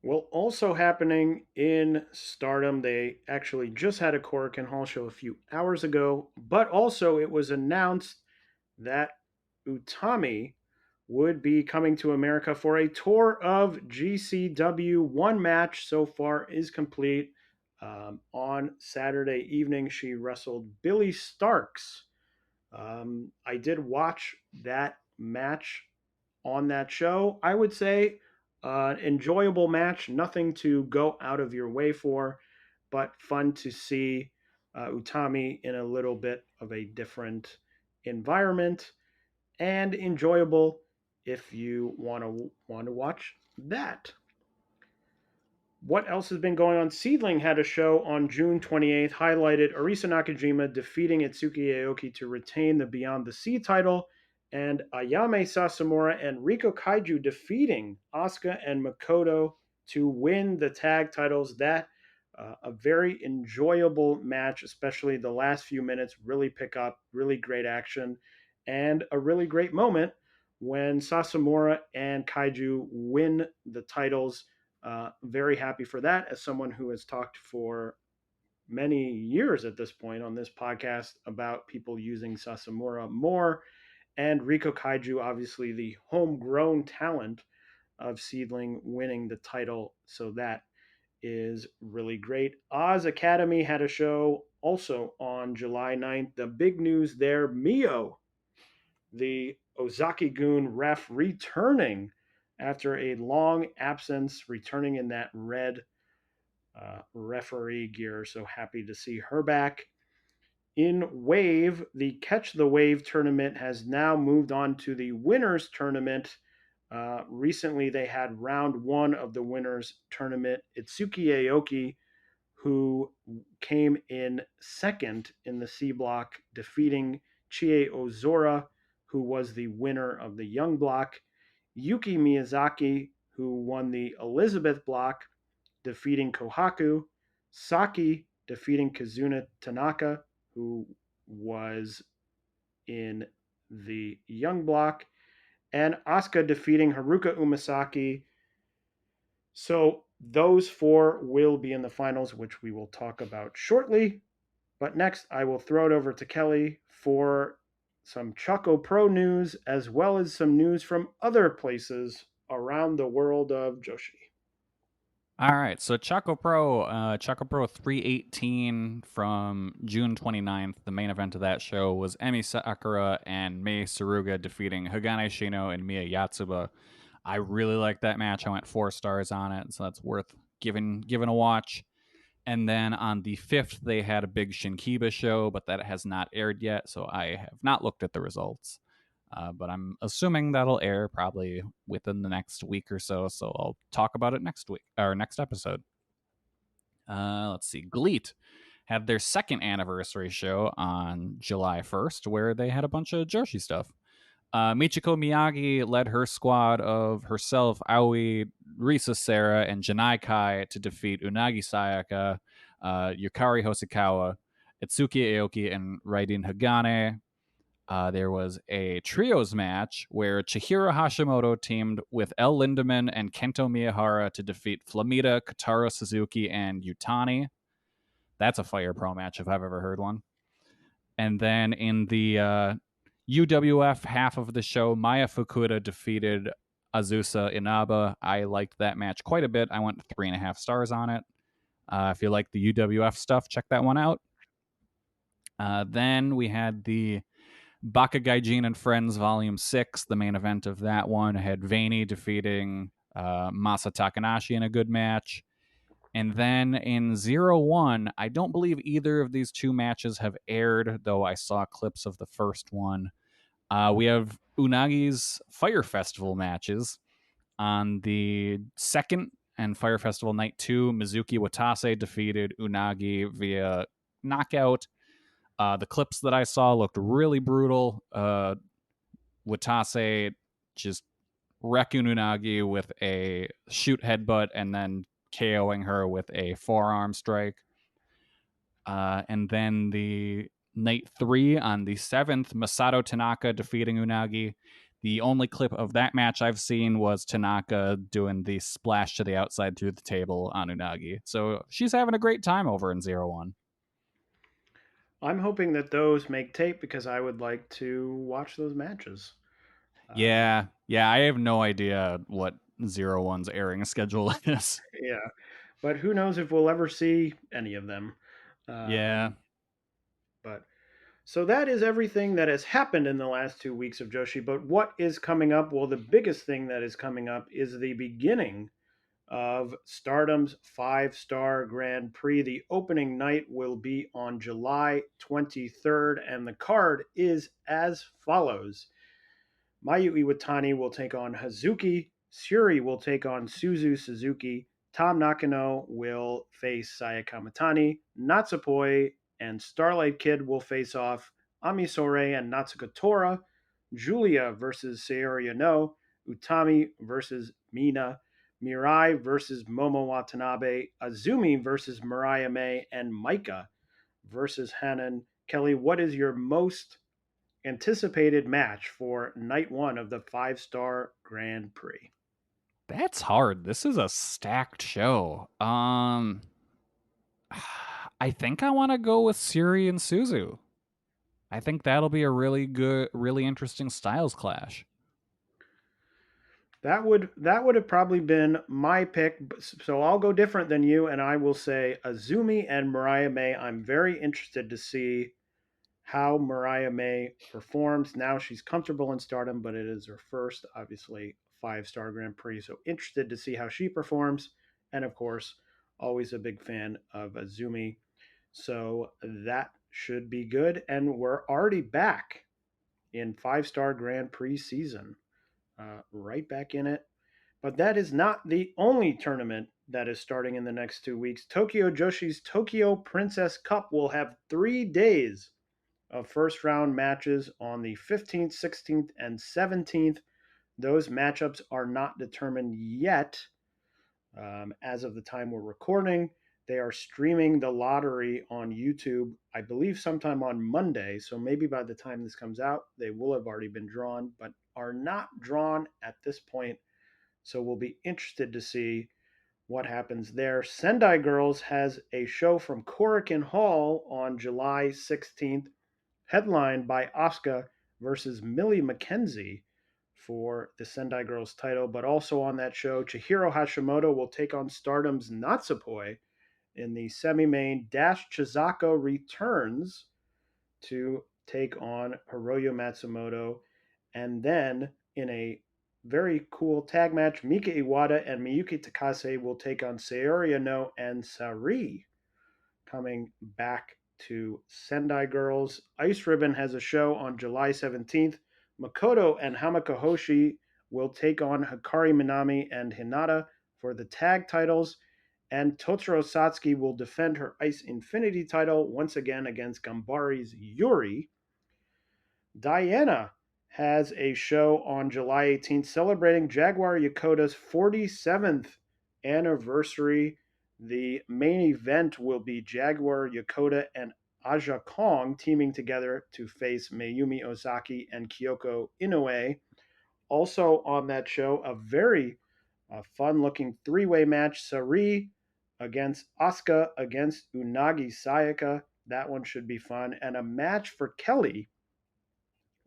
Well, also happening in Stardom, they actually just had a Korakuen Hall show a few hours ago, but also it was announced that Utami would be coming to America for a tour of GCW. One match so far is complete. On Saturday evening, she wrestled Billy Starks. I did watch that match on that show. I would say enjoyable match, nothing to go out of your way for, but fun to see Utami in a little bit of a different environment, and enjoyable if you want to watch that. What else has been going on? SEAdLINNG had a show on June 28th, highlighted Arisa Nakajima defeating Itsuki Aoki to retain the Beyond the Sea title, and Ayame Sasamura and Riko Kaiju defeating Asuka and Makoto to win the tag titles. That a very enjoyable match, especially the last few minutes really pick up, really great action, and a really great moment when Sasamura and Kaiju win the titles. Very happy for that as someone who has talked for many years at this point on this podcast about people using Sasamura more, and Riko Kaiju, obviously the homegrown talent of SEAdLINNG, winning the title. So that is really great. Oz Academy had a show also on July 9th. The big news there, Mio, the Ozaki-gun ref, returning after a long absence, returning in that red referee gear. So happy to see her back. In Wave, the Catch the Wave tournament has now moved on to the Winners Tournament. Recently, they had round 1 of the Winners Tournament. Itsuki Aoki, who came in second in the C block, defeating Chie Ozora, who was the winner of the Young block. Yuki Miyazaki, who won the Elizabeth block, defeating Kohaku. Saki defeating Kazuna Tanaka, who was in the young block, and Asuka defeating Haruka Umasaki. So those 4 will be in the finals, which we will talk about shortly. But next, I will throw it over to Kelly for some Choco Pro news, as well as some news from other places around the world of Joshi. All right, so Choco Pro 318 from June 29th. The main event of that show was Emi Sakura and Mei Suruga defeating Hagane Shino and Miya Yatsuba. I really liked that match. I went 4 stars on it, so that's worth giving a watch. And then on the 5th, they had a big Shinkiba show, but that has not aired yet, so I have not looked at the results. But I'm assuming that'll air probably within the next week or so, so I'll talk about it next week or next episode. Let's see. GLEAT had their 2nd anniversary show on July 1st, where they had a bunch of Joshi stuff. Michiko Miyagi led her squad of herself, Aoi, Risa Sera, and Janai Kai to defeat Unagi Sayaka, Yukari Hosokawa, Itsuki Aoki, and Raiden Hagane. There was a trios match where Chihiro Hashimoto teamed with El Lindemann and Kento Miyahara to defeat Flamita, Kotaro Suzuki, and Yutani. That's a Fire Pro match if I've ever heard one. And then in the UWF half of the show, Maya Fukuda defeated Azusa Inaba. I liked that match quite a bit. I went 3.5 stars on it. If you like the UWF stuff, check that one out. Then we had the Bakagaijin and Friends Volume 6. The main event of that one had Vaney defeating Masa Takanashi in a good match. And then in 0-1, I don't believe either of these 2 matches have aired, though I saw clips of the first one. We have Unagi's Fire Festival matches. On the 2nd and Fire Festival Night 2, Mizuki Watase defeated Unagi via knockout. The clips that I saw looked really brutal. Watase just wrecking Unagi with a shoot headbutt and then KOing her with a forearm strike. And then the Night 3 on the 7th, Masato Tanaka defeating Unagi. The only clip of that match I've seen was Tanaka doing the splash to the outside through the table on Unagi. So she's having a great time over in 0-1. I'm hoping that those make tape because I would like to watch those matches. Yeah, I have no idea what 0-1's airing schedule is. Yeah, but who knows if we'll ever see any of them. Yeah. But so that is everything that has happened in the last 2 weeks of Joshi. But what is coming up? Well, the biggest thing that is coming up is the beginning of Stardom's 5-star Grand Prix. The opening night will be on July 23rd, and the card is as follows. Mayu Iwatani will take on Hazuki. Syuri will take on Suzu Suzuki. Tom Nakano will face Sayaka Mitani. Natsupoi and Starlight Kid will face off Amisore and Natsuko Tora. Julia versus Sayori Yano. Utami versus Mina. Mirai versus Momo Watanabe. Azumi versus Mariah May. And Maika versus Hanan. Kelly, what is your most anticipated match for night 1 of the 5-star Grand Prix? That's hard. This is a stacked show. I think I want to go with Syuri and Suzu. I think that'll be a really good, really interesting styles clash. That would have probably been my pick. So I'll go different than you, and I will say Azumi and Mariah May. I'm very interested to see how Mariah May performs. Now she's comfortable in Stardom, but it is her first, obviously, 5-star Grand Prix. So interested to see how she performs. And of course, always a big fan of Azumi. So that should be good. And we're already back in 5-star Grand Prix season. Right back in it. But that is not the only tournament that is starting in the next 2 weeks. Tokyo Joshi's Tokyo Princess Cup will have 3 days of first round matches on the 15th, 16th, and 17th. Those matchups are not determined yet as of the time we're recording. They are streaming the lottery on YouTube, I believe sometime on Monday. So maybe by the time this comes out, they will have already been drawn, but are not drawn at this point. So we'll be interested to see what happens there. Sendai Girls has a show from Korakuen Hall on July 16th, headlined by Asuka versus Millie McKenzie for the Sendai Girls title. But also on that show, Chihiro Hashimoto will take on Stardom's Natsupoi in the semi-main. Dash Chizako returns to take on Hiroyo Matsumoto. And then in a very cool tag match, Mika Iwata and Miyuki Takase will take on Sayori Ano and Sari, coming back to Sendai Girls. Ice Ribbon has a show on July 17th. Makoto and Hamako Hoshi will take on Hikari Minami and Hinata for the tag titles. And Totoro Satsuki will defend her Ice Infinity title once again against Gambari's Yuri. Diana has a show on July 18th celebrating Jaguar Yakota's 47th anniversary. The main event will be Jaguar Yokota and Aja Kong teaming together to face Mayumi Ozaki and Kyoko Inoue. Also on that show, a very fun-looking three-way match, Sari against Asuka against Unagi Sayaka. That one should be fun. And a match for Kelly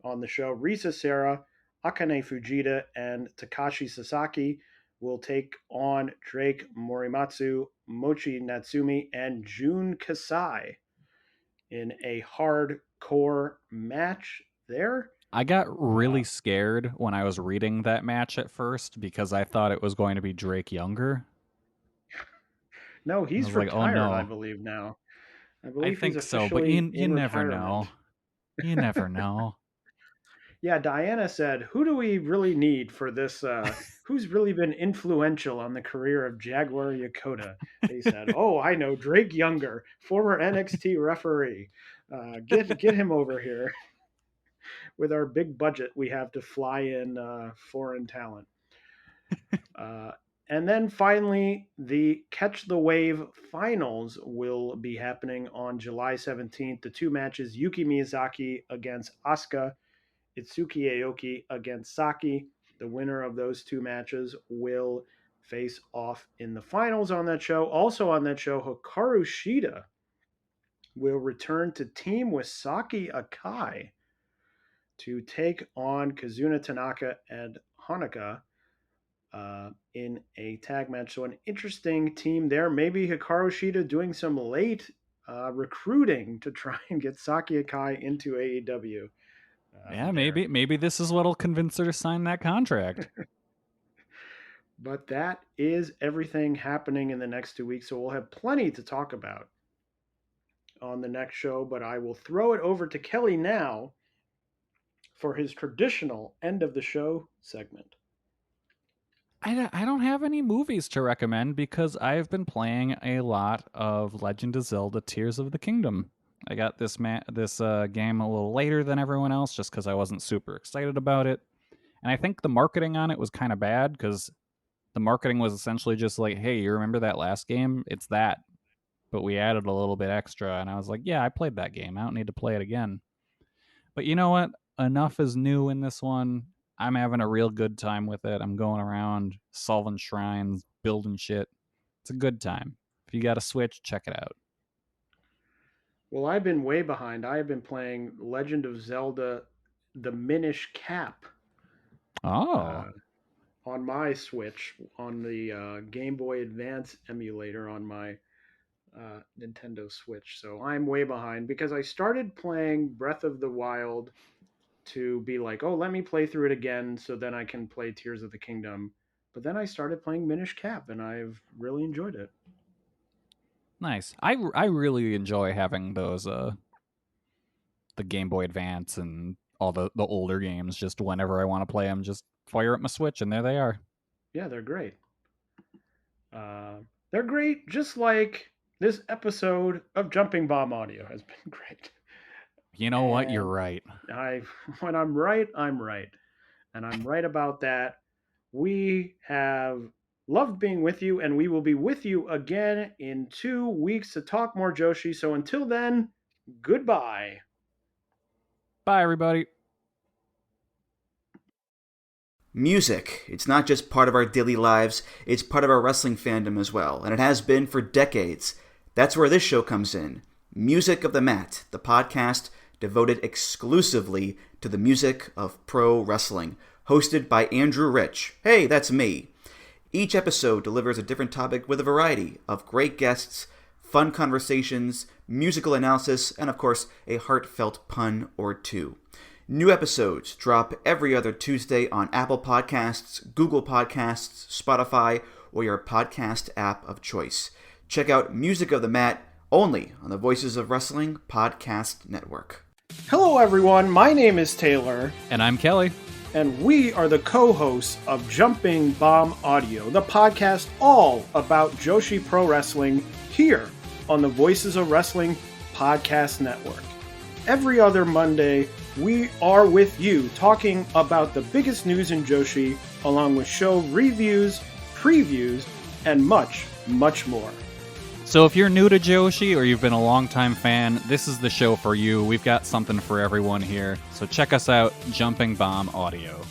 on the show. Risa Sera, Akane Fujita, and Takashi Sasaki will take on Drake Morimatsu, Mochi Natsumi, and Jun Kasai in a hardcore match there. I got really scared when I was reading that match at first because I thought it was going to be Drake Younger. No, he's retired, like, oh, no. I believe now. I think so, but you never know. You never know. Yeah, Diana said, who do we really need for this? Who's really been influential on the career of Jaguar Yokota? They said, oh, I know, Drake Younger, former NXT referee. Get him over here. With our big budget, we have to fly in foreign talent. And then finally, the Catch the Wave finals will be happening on July 17th. The two matches, Yuki Miyazaki against Asuka, Itsuki Aoki against Saki. The winner of those two matches will face off in the finals on that show. Also on that show, Hikaru Shida will return to team with Saki Akai to take on Kazuna Tanaka and Hanukkah in a tag match. So an interesting team there. Maybe Hikaru Shida doing some late recruiting to try and get Saki Akai into AEW. Yeah, maybe this is what'll convince her to sign that contract. But that is everything happening in the next 2 weeks, so we'll have plenty to talk about on the next show. But I will throw it over to Kelly now for his traditional end of the show segment. I don't have any movies to recommend because I've been playing a lot of Legend of Zelda Tears of the Kingdom. I got this game a little later than everyone else just because I wasn't super excited about it. And I think the marketing on it was kind of bad because the marketing was essentially just like, hey, you remember that last game? It's that. But we added a little bit extra. And I was like, yeah, I played that game. I don't need to play it again. But you know what? Enough is new in this one. I'm having a real good time with it. I'm going around solving shrines, building shit. It's a good time. If you got a Switch, check it out. Well, I've been way behind. I have been playing Legend of Zelda, the Minish Cap. Oh. On my Switch, on the Game Boy Advance emulator on my Nintendo Switch. So I'm way behind because I started playing Breath of the Wild to be like, oh, let me play through it again so then I can play Tears of the Kingdom. But then I started playing Minish Cap and I've really enjoyed it. Nice. I really enjoy having those the Game Boy Advance and all the older games. Just whenever I want to play them, just fire up my Switch and there they are. Yeah, they're great. They're great, just like this episode of Jumping Bomb Audio has been great. You know what? You're right. When I'm right, I'm right. And I'm right about that. We have Loved being with you, and we will be with you again in 2 weeks to talk more Joshi. So until then, goodbye. Bye, everybody. Music. It's not just part of our daily lives, it's part of our wrestling fandom as well, and it has been for decades. That's where this show comes in. Music of the Mat, the podcast devoted exclusively to the music of pro wrestling, hosted by Andrew Rich. Hey, that's me. Each episode delivers a different topic with a variety of great guests, fun conversations, musical analysis, and of course, a heartfelt pun or two. New episodes drop every other Tuesday on Apple Podcasts, Google Podcasts, Spotify, or your podcast app of choice. Check out Music of the Mat only on the Voices of Wrestling Podcast Network. Hello, everyone. My name is Taylor. And I'm Kelly. And we are the co-hosts of Jumping Bomb Audio, the podcast all about Joshi Pro Wrestling here on the Voices of Wrestling Podcast Network. Every other Monday, we are with you talking about the biggest news in Joshi, along with show reviews, previews, and much, much more. So if you're new to Joshi or you've been a longtime fan, this is the show for you. We've got something for everyone here. So check us out, Jumping Bomb Audio.